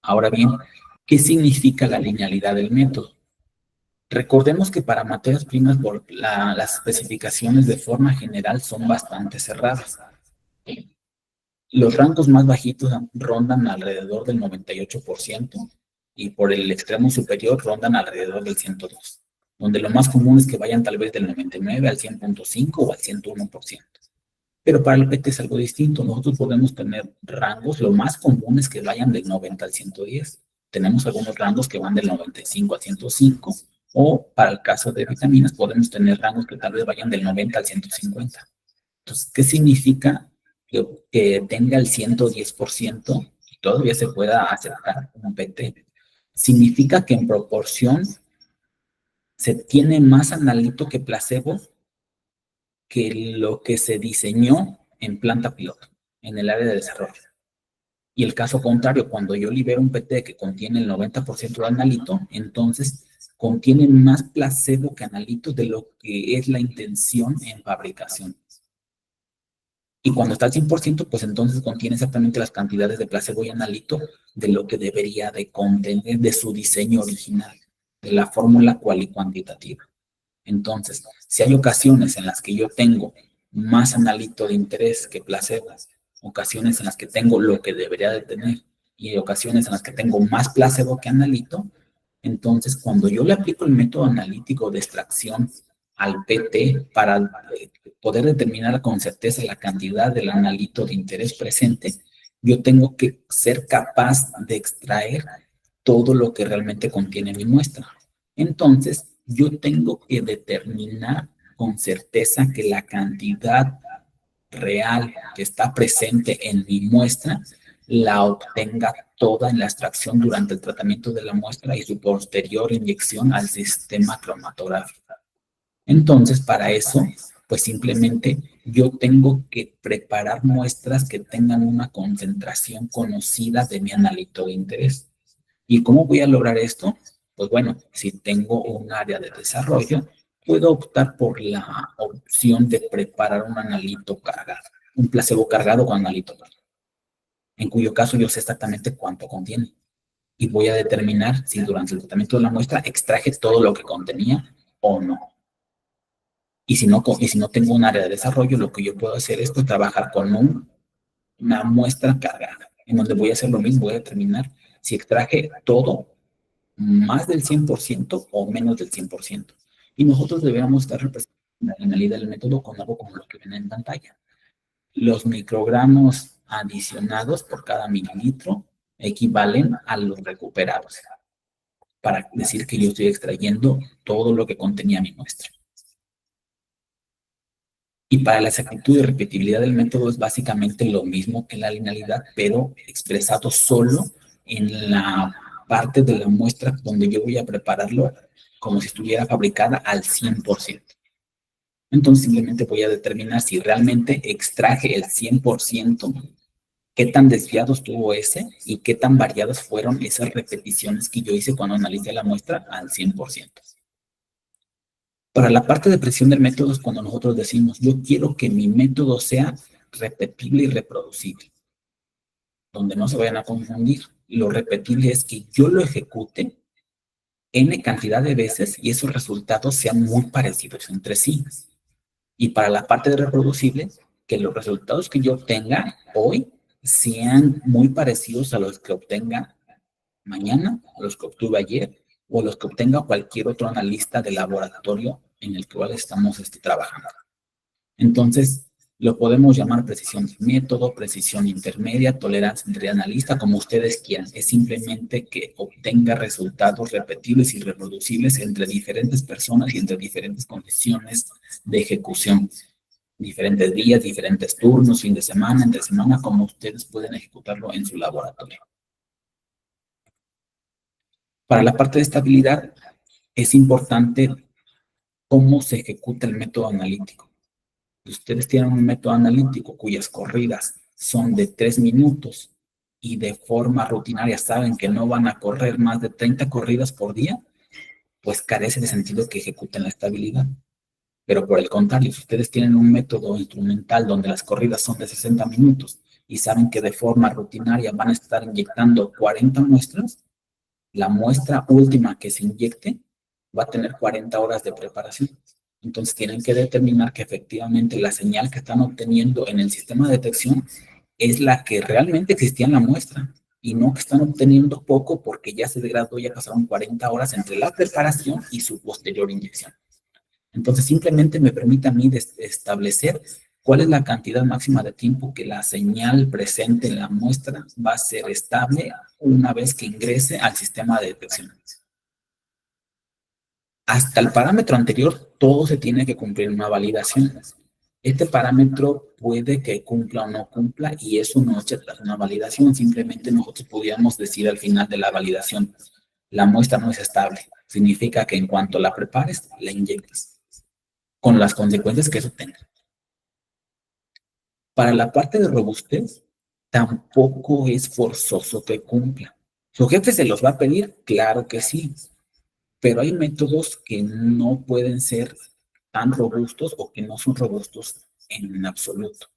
Ahora bien, ¿qué significa la linealidad del método? Recordemos que para materias primas las especificaciones de forma general son bastante cerradas. Los rangos más bajitos rondan alrededor del 98% y por el extremo superior rondan alrededor del 102%, donde lo más común es que vayan tal vez del 99 al 100.5 o al 101%. Pero para el PT es algo distinto. Nosotros podemos tener rangos, lo más común es que vayan del 90 al 110. Tenemos algunos rangos que van del 95 al 105, o para el caso de vitaminas podemos tener rangos que tal vez vayan del 90 al 150. Entonces, ¿qué significa que tenga el 110% y todavía se pueda aceptar un PT? Significa que en proporción se tiene más analito que placebo que lo que se diseñó en planta piloto, en el área de desarrollo. Y el caso contrario, cuando yo libero un PT que contiene el 90% de analito, entonces contiene más placebo que analito de lo que es la intención en fabricación. Y cuando está al 100%, pues entonces contiene exactamente las cantidades de placebo y analito de lo que debería de contener de su diseño original, de la fórmula cual y cuantitativa. Entonces, si hay ocasiones en las que yo tengo más analito de interés que placebo, ocasiones en las que tengo lo que debería de tener y hay ocasiones en las que tengo más placebo que analito, entonces cuando yo le aplico el método analítico de extracción al PT para poder determinar con certeza la cantidad del analito de interés presente, yo tengo que ser capaz de extraer todo lo que realmente contiene mi muestra. Entonces, yo tengo que determinar con certeza que la cantidad real que está presente en mi muestra la obtenga toda en la extracción durante el tratamiento de la muestra y su posterior inyección al sistema cromatográfico. Entonces, para eso, pues simplemente yo tengo que preparar muestras que tengan una concentración conocida de mi analito de interés. ¿Y cómo voy a lograr esto? Pues bueno, si tengo un área de desarrollo, puedo optar por la opción de preparar un analito cargado, un placebo cargado con analito cargado, en cuyo caso yo sé exactamente cuánto contiene. Y voy a determinar si durante el tratamiento de la muestra extraje todo lo que contenía o no. Y si no tengo un área de desarrollo, lo que yo puedo hacer es pues, trabajar con una muestra cargada, en donde voy a hacer lo mismo, voy a determinar si extraje todo más del 100% o menos del 100%. Y nosotros deberíamos estar representando la finalidad del método con algo como lo que ven en pantalla. Los microgramos adicionados por cada mililitro equivalen a los recuperados, para decir que yo estoy extrayendo todo lo que contenía mi muestra. Y para la exactitud y repetibilidad del método es básicamente lo mismo que la linealidad, pero expresado solo en la parte de la muestra donde yo voy a prepararlo como si estuviera fabricada al 100%. Entonces simplemente voy a determinar si realmente extraje el 100%, qué tan desviado estuvo ese y qué tan variadas fueron esas repeticiones que yo hice cuando analicé la muestra al 100%. Para la parte de precisión del método es cuando nosotros decimos, yo quiero que mi método sea repetible y reproducible, donde no se vayan a confundir. Lo repetible es que yo lo ejecute n cantidad de veces y esos resultados sean muy parecidos entre sí. Y para la parte de reproducible, que los resultados que yo obtenga hoy sean muy parecidos a los que obtenga mañana, a los que obtuve ayer, o a los que obtenga cualquier otro analista de laboratorio en el cual estamos trabajando. Entonces, lo podemos llamar precisión de método, precisión intermedia, tolerancia entre analista, como ustedes quieran. Es simplemente que obtenga resultados repetibles y reproducibles entre diferentes personas y entre diferentes condiciones de ejecución. diferentes días, diferentes turnos, fin de semana, entre semana, como ustedes pueden ejecutarlo en su laboratorio. Para la parte de estabilidad, es importante cómo se ejecuta el método analítico. Ustedes tienen un método analítico cuyas corridas son de 3 minutos y de forma rutinaria saben que no van a correr más de 30 corridas por día, pues carece de sentido que ejecuten la estabilidad. Pero por el contrario, si ustedes tienen un método instrumental donde las corridas son de 60 minutos y saben que de forma rutinaria van a estar inyectando 40 muestras, la muestra última que se inyecte va a tener 40 horas de preparación. Entonces tienen que determinar que efectivamente la señal que están obteniendo en el sistema de detección es la que realmente existía en la muestra y no que están obteniendo poco porque ya se degradó, ya pasaron 40 horas entre la preparación y su posterior inyección. Entonces simplemente me permite a mí establecer cuál es la cantidad máxima de tiempo que la señal presente en la muestra va a ser estable una vez que ingrese al sistema de detección. Hasta el parámetro anterior, todo se tiene que cumplir una validación. Este parámetro puede que cumpla o no cumpla y eso no es una validación. Simplemente nosotros podríamos decir al final de la validación, la muestra no es estable. Significa que en cuanto la prepares, la inyectas, con las consecuencias que eso tenga. Para la parte de robustez, tampoco es forzoso que cumpla. ¿Su jefe se los va a pedir? Claro que sí, pero hay métodos que no pueden ser tan robustos o que no son robustos en absoluto.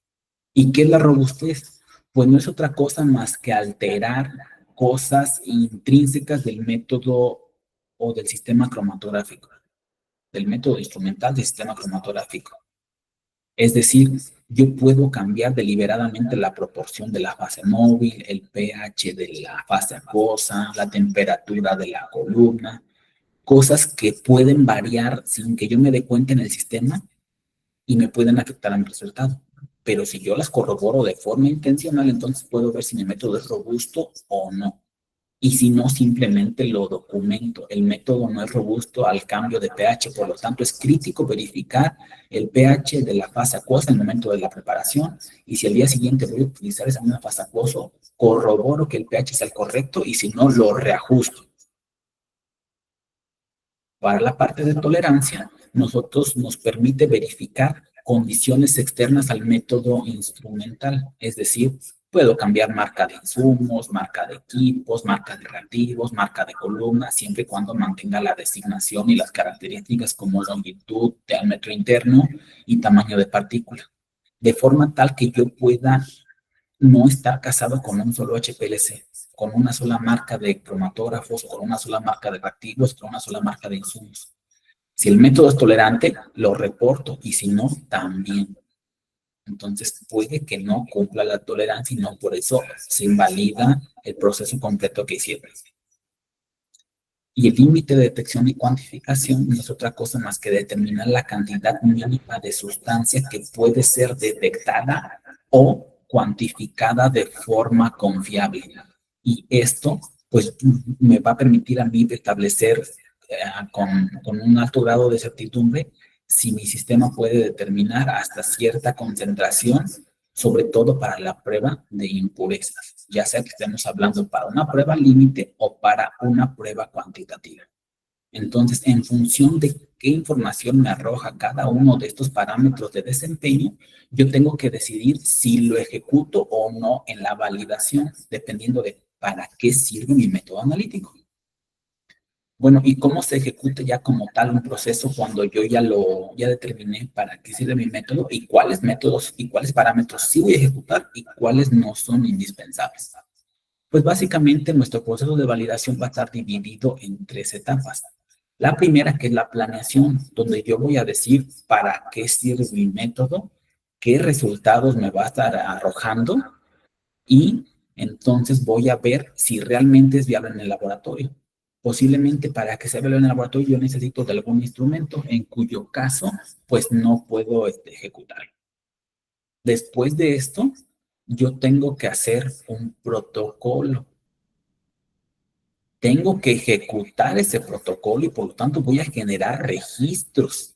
¿Y qué es la robustez? Pues no es otra cosa más que alterar cosas intrínsecas del método o del sistema cromatográfico, del método instrumental del sistema cromatográfico. Es decir, yo puedo cambiar deliberadamente la proporción de la fase móvil, el pH de la fase acuosa, la temperatura de la columna, cosas que pueden variar sin que yo me dé cuenta en el sistema y me pueden afectar a mi resultado. Pero si yo las corroboro de forma intencional, entonces puedo ver si mi método es robusto o no. Y si no, simplemente lo documento. El método no es robusto al cambio de pH, por lo tanto es crítico verificar el pH de la fase acuosa en el momento de la preparación. Y si al día siguiente voy a utilizar esa misma fase acuosa, corroboro que el pH sea el correcto y si no, lo reajusto. Para la parte de tolerancia, nosotros nos permite verificar condiciones externas al método instrumental, es decir, puedo cambiar marca de insumos, marca de equipos, marca de reactivos, marca de columna, siempre y cuando mantenga la designación y las características como longitud, diámetro interno y tamaño de partícula, de forma tal que yo pueda no estar casado con un solo HPLC, con una sola marca de cromatógrafos, con una sola marca de reactivos, con una sola marca de insumos. Si el método es tolerante, lo reporto y si no, también. Entonces puede que no cumpla la tolerancia y no por eso se invalida el proceso completo que hicieron. Y el límite de detección y cuantificación no es otra cosa más que determinar la cantidad mínima de sustancia que puede ser detectada o cuantificada de forma confiable. Y esto, pues, me va a permitir a mí establecer con un alto grado de certidumbre si mi sistema puede determinar hasta cierta concentración, sobre todo para la prueba de impurezas, ya sea que estemos hablando para una prueba límite o para una prueba cuantitativa. Entonces, en función de qué información me arroja cada uno de estos parámetros de desempeño, yo tengo que decidir si lo ejecuto o no en la validación, dependiendo de para qué sirve mi método analítico. Bueno, ¿y cómo se ejecuta ya como tal un proceso cuando yo ya determiné para qué sirve mi método y cuáles métodos y cuáles parámetros sí voy a ejecutar y cuáles no son indispensables? Pues básicamente nuestro proceso de validación va a estar dividido en 3 etapas. La primera, que es la planeación, donde yo voy a decir para qué sirve mi método, qué resultados me va a estar arrojando y entonces voy a ver si realmente es viable en el laboratorio. Posiblemente para que sea viable en el laboratorio yo necesito de algún instrumento, en cuyo caso pues no puedo ejecutar. Después de esto, yo tengo que hacer un protocolo. Tengo que ejecutar ese protocolo y por lo tanto voy a generar registros.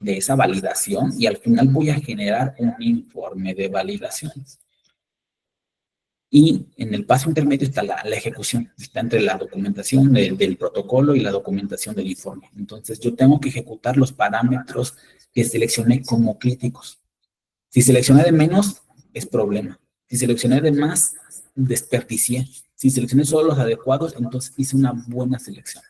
de esa validación y al final voy a generar un informe de validación. Y en el paso intermedio está la ejecución, está entre la documentación del protocolo y la documentación del informe. Entonces, yo tengo que ejecutar los parámetros que seleccioné como críticos. Si seleccioné de menos, es problema. Si seleccioné de más, desperdicié. Si seleccioné solo los adecuados, entonces hice una buena selección.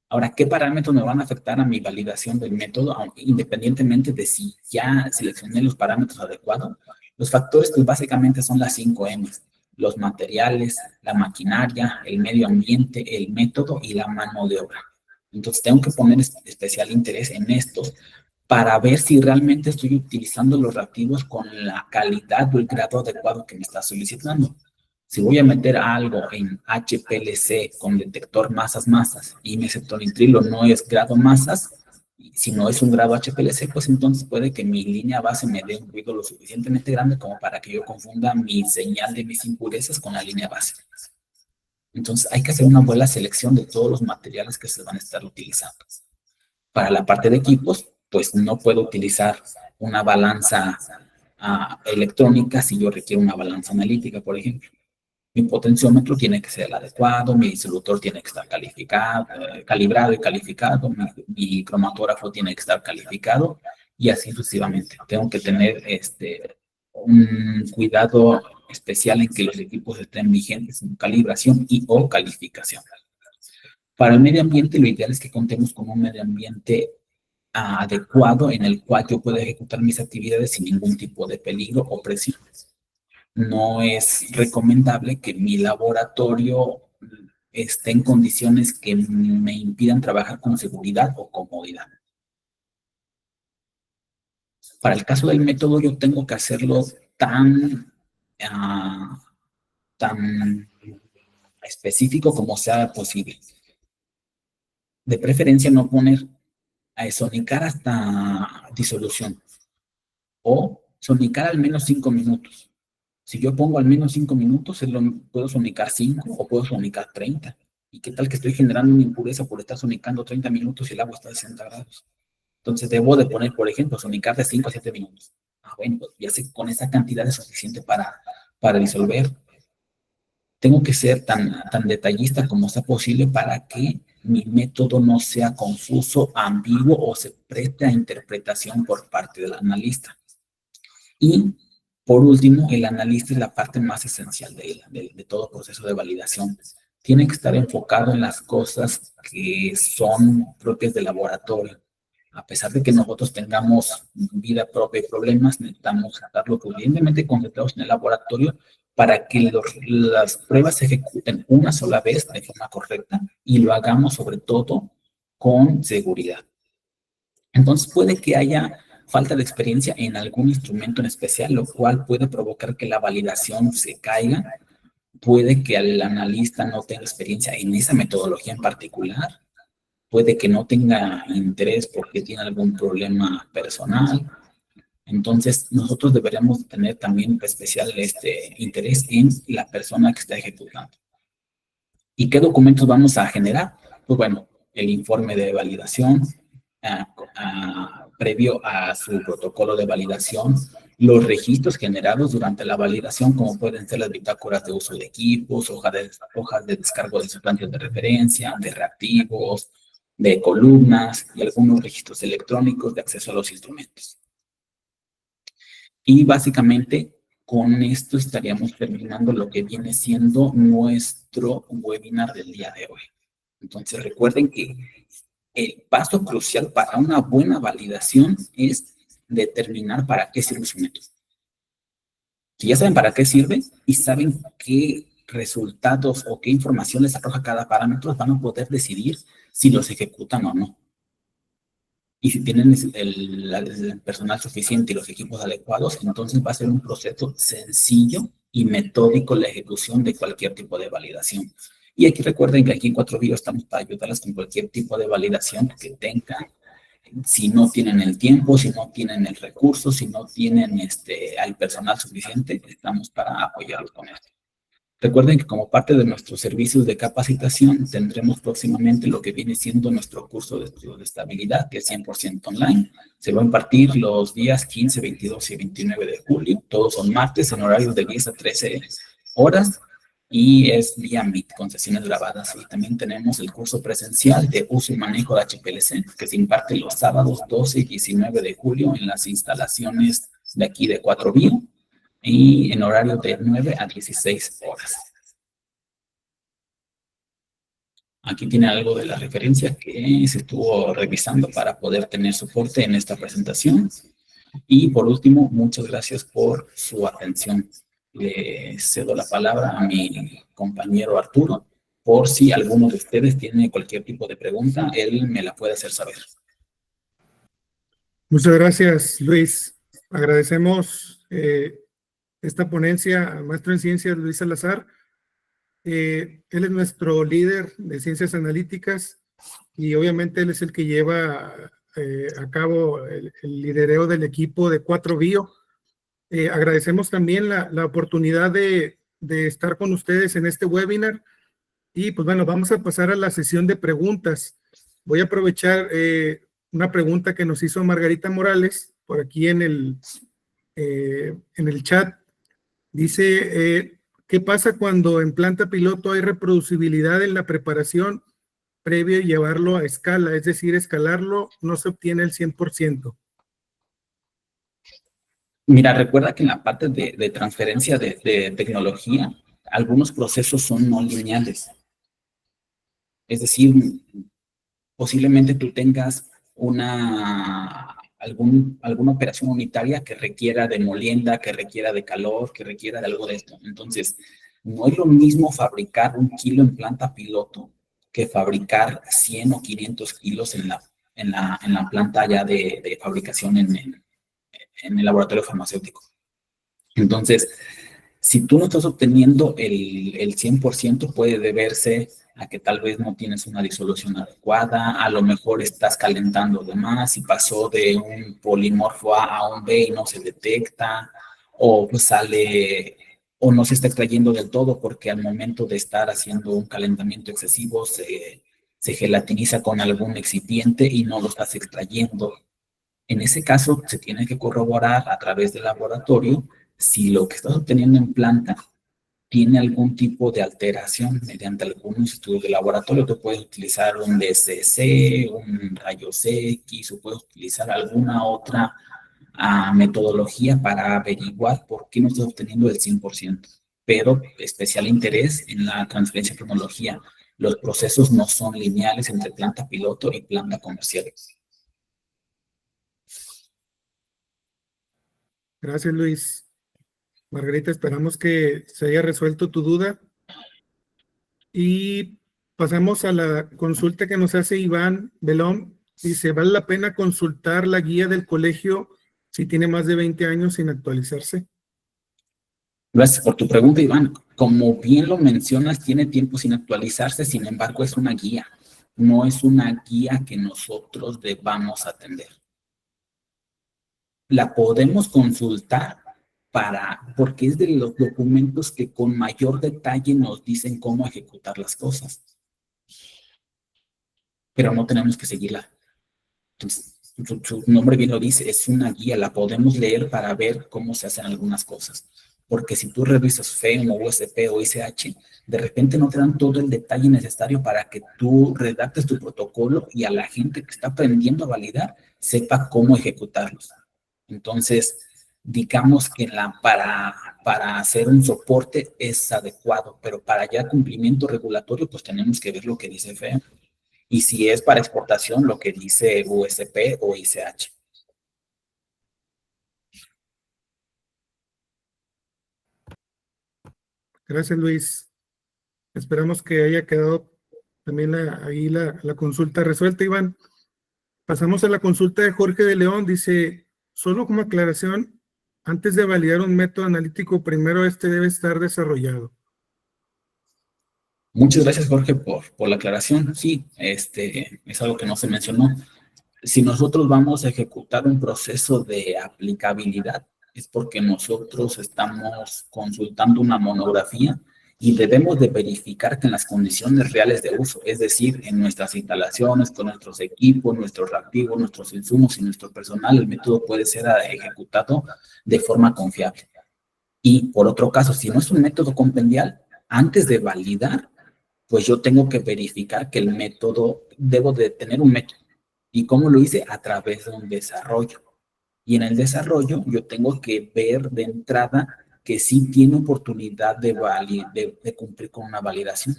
Ahora, ¿qué parámetros me van a afectar a mi validación del método? Independientemente de si ya seleccioné los parámetros adecuados, los factores pues básicamente son las 5 M's: los materiales, la maquinaria, el medio ambiente, el método y la mano de obra. Entonces tengo que poner especial interés en estos para ver si realmente estoy utilizando los reactivos con la calidad o el grado adecuado que me está solicitando. Si voy a meter algo en HPLC con detector masas y mi acetonitrile no es grado masas, si no es un grado HPLC, pues entonces puede que mi línea base me dé un ruido lo suficientemente grande como para que yo confunda mi señal de mis impurezas con la línea base. Entonces hay que hacer una buena selección de todos los materiales que se van a estar utilizando. Para la parte de equipos, pues no puedo utilizar una balanza electrónica si yo requiero una balanza analítica, por ejemplo. Mi potenciómetro tiene que ser el adecuado, mi disolutor tiene que estar calificado, calibrado y calificado, mi cromatógrafo tiene que estar calificado y así sucesivamente. Tengo que tener un cuidado especial en que los equipos estén vigentes en calibración y o calificación. Para el medio ambiente, lo ideal es que contemos con un medio ambiente adecuado en el cual yo pueda ejecutar mis actividades sin ningún tipo de peligro o presión. No es recomendable que mi laboratorio esté en condiciones que me impidan trabajar con seguridad o comodidad. Para el caso del método, yo tengo que hacerlo tan específico como sea posible. De preferencia, no poner a sonicar hasta disolución o sonicar al menos 5 minutos. Si yo pongo al menos 5 minutos, puedo sonicar 5 o puedo sonicar 30. ¿Y qué tal que estoy generando una impureza por estar sonicando 30 minutos y el agua está a 60 grados? Entonces debo de poner, por ejemplo, sonicar de 5 a 7 minutos. Bueno, pues ya sé que con esa cantidad es suficiente para disolver. Tengo que ser tan detallista como sea posible para que mi método no sea confuso, ambiguo o se preste a interpretación por parte del analista. Y por último, el analista es la parte más esencial de todo proceso de validación. Tiene que estar enfocado en las cosas que son propias del laboratorio. A pesar de que nosotros tengamos vida propia y problemas, necesitamos estarlo suficientemente concentrados en el laboratorio para que las pruebas se ejecuten una sola vez de forma correcta y lo hagamos sobre todo con seguridad. Entonces puede que haya falta de experiencia en algún instrumento en especial, lo cual puede provocar que la validación se caiga. Puede que el analista no tenga experiencia en esa metodología en particular. Puede que no tenga interés porque tiene algún problema personal. Entonces, nosotros deberíamos tener también especial interés en la persona que está ejecutando. ¿Y qué documentos vamos a generar? Pues bueno, el informe de validación, previo a su protocolo de validación, los registros generados durante la validación, como pueden ser las bitácoras de uso de equipos, hojas de descargo de sustancias de referencia, de reactivos, de columnas y algunos registros electrónicos de acceso a los instrumentos. Y básicamente con esto estaríamos terminando lo que viene siendo nuestro webinar del día de hoy. Entonces recuerden que el paso crucial para una buena validación es determinar para qué sirve su método. Si ya saben para qué sirve y saben qué resultados o qué información les arroja cada parámetro, van a poder decidir si los ejecutan o no. Y si tienen el personal suficiente y los equipos adecuados, entonces va a ser un proceso sencillo y metódico la ejecución de cualquier tipo de validación. Y aquí recuerden que aquí en 4Bio estamos para ayudarles con cualquier tipo de validación que tengan. Si no tienen el tiempo, si no tienen el recurso, si no tienen al personal suficiente, estamos para apoyarlos con esto. Recuerden que como parte de nuestros servicios de capacitación tendremos próximamente lo que viene siendo nuestro curso de estudio de estabilidad, que es 100% online. Se va a impartir los días 15, 22 y 29 de julio. Todos son martes en horarios de 10 a 13 horas y es vía Meet con sesiones grabadas. Y también tenemos el curso presencial de uso y manejo de HPLC, que se imparte los sábados 12 y 19 de julio en las instalaciones de aquí de 4Bio y en horario de 9 a 16 horas. Aquí tiene algo de la referencia que se estuvo revisando para poder tener soporte en esta presentación. Y por último, muchas gracias por su atención. Le cedo la palabra a mi compañero Arturo, por si alguno de ustedes tiene cualquier tipo de pregunta, él me la puede hacer saber. Muchas gracias, Luis. Agradecemos esta ponencia al maestro en ciencias, Luis Salazar. Él es nuestro líder de ciencias analíticas y obviamente él es el que lleva a cabo el lidereo del equipo de 4Bio. Agradecemos también la oportunidad de estar con ustedes en este webinar y pues bueno, vamos a pasar a la sesión de preguntas. Voy a aprovechar una pregunta que nos hizo Margarita Morales por aquí en el chat. Dice, ¿qué pasa cuando en planta piloto hay reproducibilidad en la preparación previo a llevarlo a escala? Es decir, escalarlo no se obtiene el 100%. Mira, recuerda que en la parte de transferencia de tecnología, algunos procesos son no lineales. Es decir, posiblemente tú tengas alguna operación unitaria que requiera de molienda, que requiera de calor, que requiera de algo de esto. Entonces, no es lo mismo fabricar 1 kilo en planta piloto que fabricar 100 o 500 kilos en la planta ya de fabricación en el laboratorio farmacéutico. Entonces, si tú no estás obteniendo el 100%, puede deberse a que tal vez no tienes una disolución adecuada, a lo mejor estás calentando de más y pasó de un polimorfo A a un B y no se detecta, o pues sale, o no se está extrayendo del todo porque al momento de estar haciendo un calentamiento excesivo se gelatiniza con algún excipiente y no lo estás extrayendo. En ese caso, se tiene que corroborar a través del laboratorio si lo que estás obteniendo en planta tiene algún tipo de alteración mediante algunos estudios de laboratorio. Tú puedes utilizar un DSC, un rayos X, o puedes utilizar alguna otra metodología para averiguar por qué no estás obteniendo el 100%. Pero especial interés en la transferencia de tecnología. Los procesos no son lineales entre planta piloto y planta comercial. Gracias, Luis. Margarita, esperamos que se haya resuelto tu duda. Y pasamos a la consulta que nos hace Iván Belón. Dice, ¿vale la pena consultar la guía del colegio si tiene más de 20 años sin actualizarse? Gracias por tu pregunta, Iván. Como bien lo mencionas, tiene tiempo sin actualizarse, sin embargo, es una guía. No es una guía que nosotros debamos atender. La podemos consultar porque es de los documentos que con mayor detalle nos dicen cómo ejecutar las cosas. Pero no tenemos que seguirla. Entonces, su nombre bien lo dice, es una guía, la podemos leer para ver cómo se hacen algunas cosas. Porque si tú revisas FEM o USP o ICH, de repente no te dan todo el detalle necesario para que tú redactes tu protocolo y a la gente que está aprendiendo a validar sepa cómo ejecutarlos. Entonces, digamos que para hacer un soporte es adecuado, pero para ya cumplimiento regulatorio, pues tenemos que ver lo que dice FEM. Y si es para exportación, lo que dice USP o ICH. Gracias, Luis. Esperamos que haya quedado también ahí la consulta resuelta, Iván. Pasamos a la consulta de Jorge de León. Dice, solo como aclaración, antes de validar un método analítico, primero este debe estar desarrollado. Muchas gracias, Jorge, por la aclaración. Sí, es algo que no se mencionó. Si nosotros vamos a ejecutar un proceso de aplicabilidad, es porque nosotros estamos consultando una monografía y debemos de verificar que en las condiciones reales de uso, es decir, en nuestras instalaciones, con nuestros equipos, nuestros reactivos, nuestros insumos y nuestro personal, el método puede ser ejecutado de forma confiable. Y por otro caso, si no es un método compendial, antes de validar, pues yo tengo que verificar que el método, debo de tener un método. ¿Y cómo lo hice? A través de un desarrollo. Y en el desarrollo yo tengo que ver de entrada que sí tiene oportunidad de cumplir con una validación.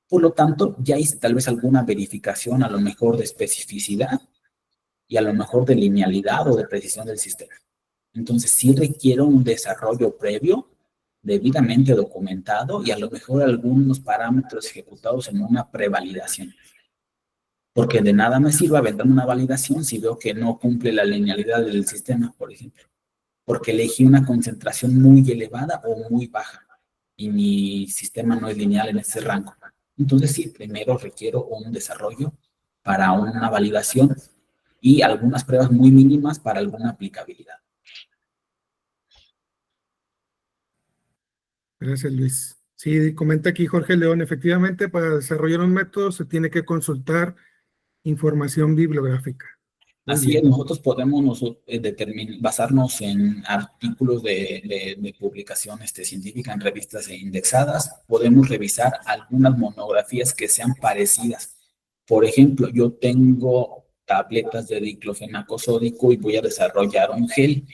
Por lo tanto, ya hice tal vez alguna verificación, a lo mejor de especificidad y a lo mejor de linealidad o de precisión del sistema. Entonces, sí requiero un desarrollo previo, debidamente documentado y a lo mejor algunos parámetros ejecutados en una prevalidación. Porque de nada me sirve aventar una validación si veo que no cumple la linealidad del sistema, por ejemplo. Porque elegí una concentración muy elevada o muy baja y mi sistema no es lineal en ese rango. Entonces, sí, primero requiero un desarrollo para una validación y algunas pruebas muy mínimas para alguna aplicabilidad. Gracias, Luis. Sí, comenta aquí Jorge León, efectivamente, para desarrollar un método se tiene que consultar información bibliográfica. Muy Así es, bien. nosotros podemos basarnos en artículos de publicación científica en revistas indexadas, podemos revisar algunas monografías que sean parecidas. Por ejemplo, yo tengo tabletas de diclofenaco sódico y voy a desarrollar un gel,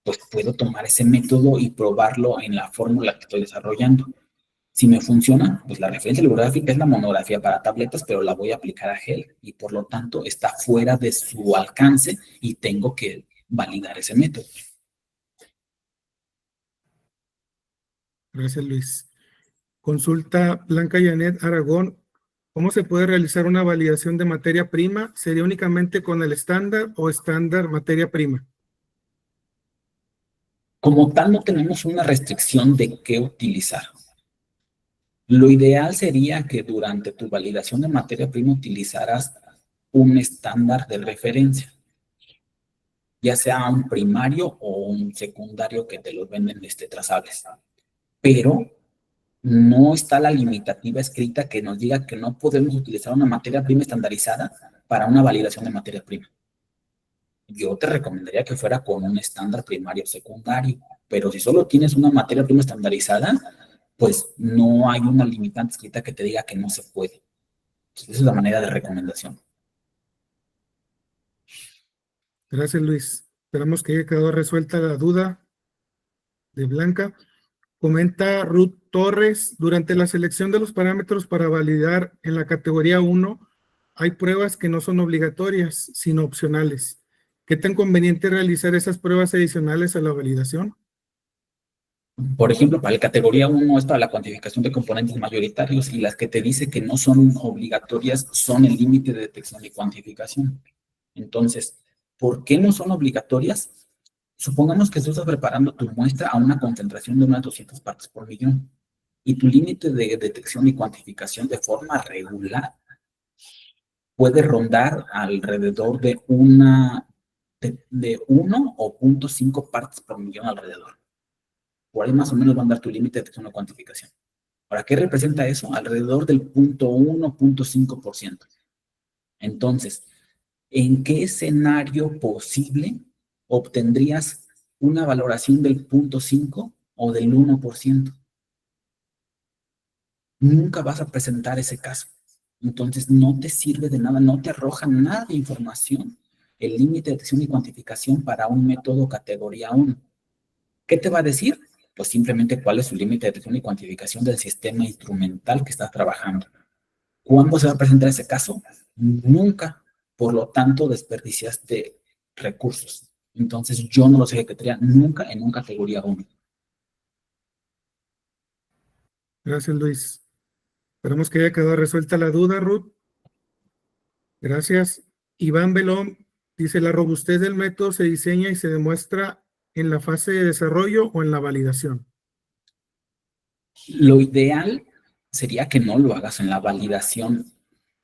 pues puedo tomar ese método y probarlo en la fórmula que estoy desarrollando. Si me funciona, pues la referencia bibliográfica es la monografía para tabletas, pero la voy a aplicar a gel y por lo tanto está fuera de su alcance y tengo que validar ese método. Gracias, Luis. Consulta Blanca Janet Aragón. ¿Cómo se puede realizar una validación de materia prima? ¿Sería únicamente con el estándar o estándar materia prima? Como tal, no tenemos una restricción de qué utilizar. Lo ideal sería que durante tu validación de materia prima utilizaras un estándar de referencia, ya sea un primario o un secundario que te los venden trazables. Pero no está la limitativa escrita que nos diga que no podemos utilizar una materia prima estandarizada para una validación de materia prima. Yo te recomendaría que fuera con un estándar primario o secundario, pero si solo tienes una materia prima estandarizada, pues no hay una limitante escrita que te diga que no se puede. Esa es la manera de recomendación. Gracias, Luis. Esperamos que haya quedado resuelta la duda de Blanca. Comenta Ruth Torres, durante la selección de los parámetros para validar en la categoría 1, hay pruebas que no son obligatorias, sino opcionales. ¿Qué tan conveniente realizar esas pruebas adicionales a la validación? Por ejemplo, para la categoría 1 es para la cuantificación de componentes mayoritarios y las que te dice que no son obligatorias son el límite de detección y cuantificación. Entonces, ¿por qué no son obligatorias? Supongamos que tú estás preparando tu muestra a una concentración de unas 200 partes por millón y tu límite de detección y cuantificación de forma regular puede rondar alrededor de 1 o 0.5 partes por millón alrededor. Por ahí más o menos va a andar tu límite de detección o cuantificación. ¿Para qué representa eso? Alrededor del 0.1, 0.5%. Entonces, ¿en qué escenario posible obtendrías una valoración del 0.5 o del 1%? Nunca vas a presentar ese caso. Entonces, no te sirve de nada, no te arroja nada de información el límite de detección y cuantificación para un método categoría 1. ¿Qué te va a decir? Pues simplemente cuál es su límite de detección y cuantificación del sistema instrumental que estás trabajando. ¿Cuándo se va a presentar ese caso? Nunca. Por lo tanto, desperdiciaste recursos. Entonces, yo no los ejecutaría nunca en un categoría 1. Gracias, Luis. Esperamos que haya quedado resuelta la duda, Ruth. Gracias. Iván Belón dice, la robustez del método se diseña y se demuestra en la fase de desarrollo o en la validación. Lo ideal sería que no lo hagas en la validación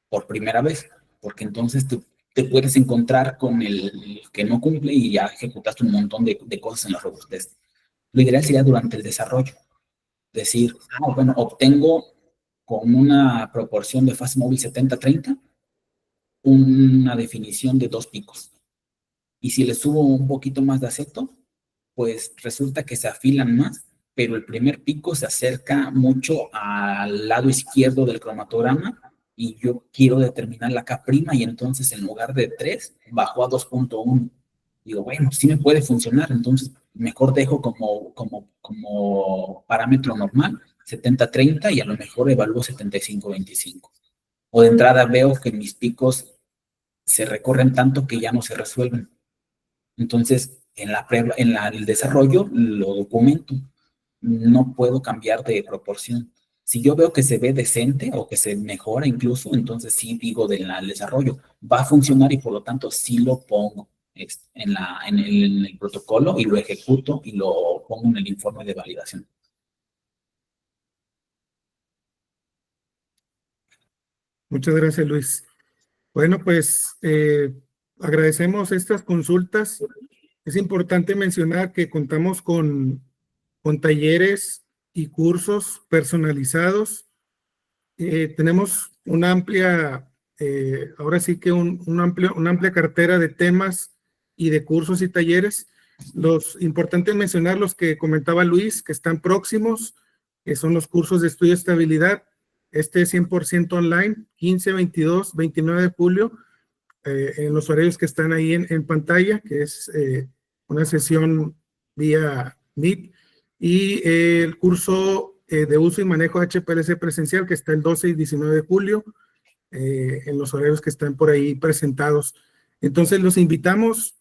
por primera vez, porque entonces te puedes encontrar con el que no cumple y ya ejecutaste un montón de cosas en la robustez. Lo ideal sería durante el desarrollo. decir, bueno, obtengo con una proporción de fase móvil 70-30 una definición de 2 picos. Y si le subo un poquito más de acento, pues resulta que se afilan más, pero el primer pico se acerca mucho al lado izquierdo del cromatograma y yo quiero determinar la K' y entonces en lugar de 3, bajó a 2.1. Digo, bueno, sí me puede funcionar, entonces mejor dejo como parámetro normal 70-30 y a lo mejor evalúo 75-25. O de entrada veo que mis picos se recorren tanto que ya no se resuelven. Entonces, en el desarrollo lo documento. No puedo cambiar de proporción. Si yo veo que se ve decente o que se mejora incluso, entonces sí digo del desarrollo. Va a funcionar y por lo tanto sí lo pongo en el protocolo y lo ejecuto y lo pongo en el informe de validación. Muchas gracias, Luis. Bueno, pues agradecemos estas consultas. Es importante mencionar que contamos con talleres y cursos personalizados. Tenemos una amplia, ahora sí que una amplia cartera de temas y de cursos y talleres. Importante mencionar los que comentaba Luis, que están próximos, que son los cursos de estudio de estabilidad. Este es 100% online, 15, 22, 29 de julio, en los horarios que están ahí en pantalla, que es una sesión vía Meet, y el curso de uso y manejo HPLC presencial, que está el 12 y 19 de julio, en los horarios que están por ahí presentados. Entonces, los invitamos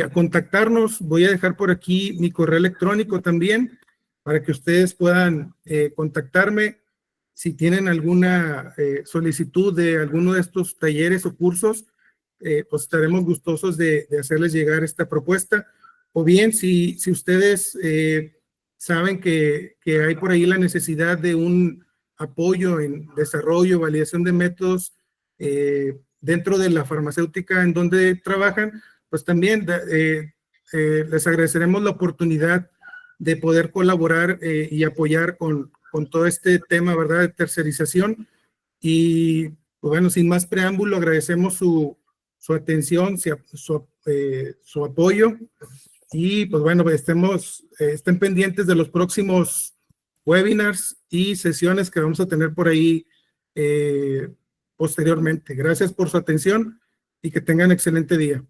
a contactarnos. Voy a dejar por aquí mi correo electrónico también, para que ustedes puedan contactarme si tienen alguna solicitud de alguno de estos talleres o cursos. Pues estaremos gustosos de hacerles llegar esta propuesta. O bien, si ustedes saben que hay por ahí la necesidad de un apoyo en desarrollo, validación de métodos dentro de la farmacéutica en donde trabajan, pues también les agradeceremos la oportunidad de poder colaborar y apoyar con todo este tema, ¿verdad?, de tercerización. Y pues bueno, sin más preámbulo, agradecemos su atención, su apoyo, y pues bueno, estén pendientes de los próximos webinars y sesiones que vamos a tener por ahí posteriormente. Gracias por su atención y que tengan excelente día.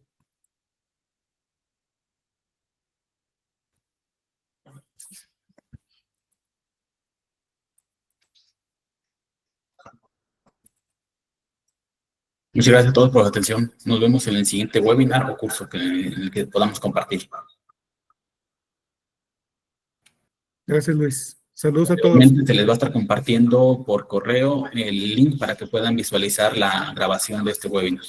Muchas gracias a todos por la atención. Nos vemos en el siguiente webinar o curso en el que podamos compartir. Gracias, Luis. Saludos a todos. Obviamente se les va a estar compartiendo por correo el link para que puedan visualizar la grabación de este webinar.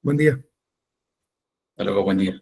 Buen día. Hasta luego, buen día.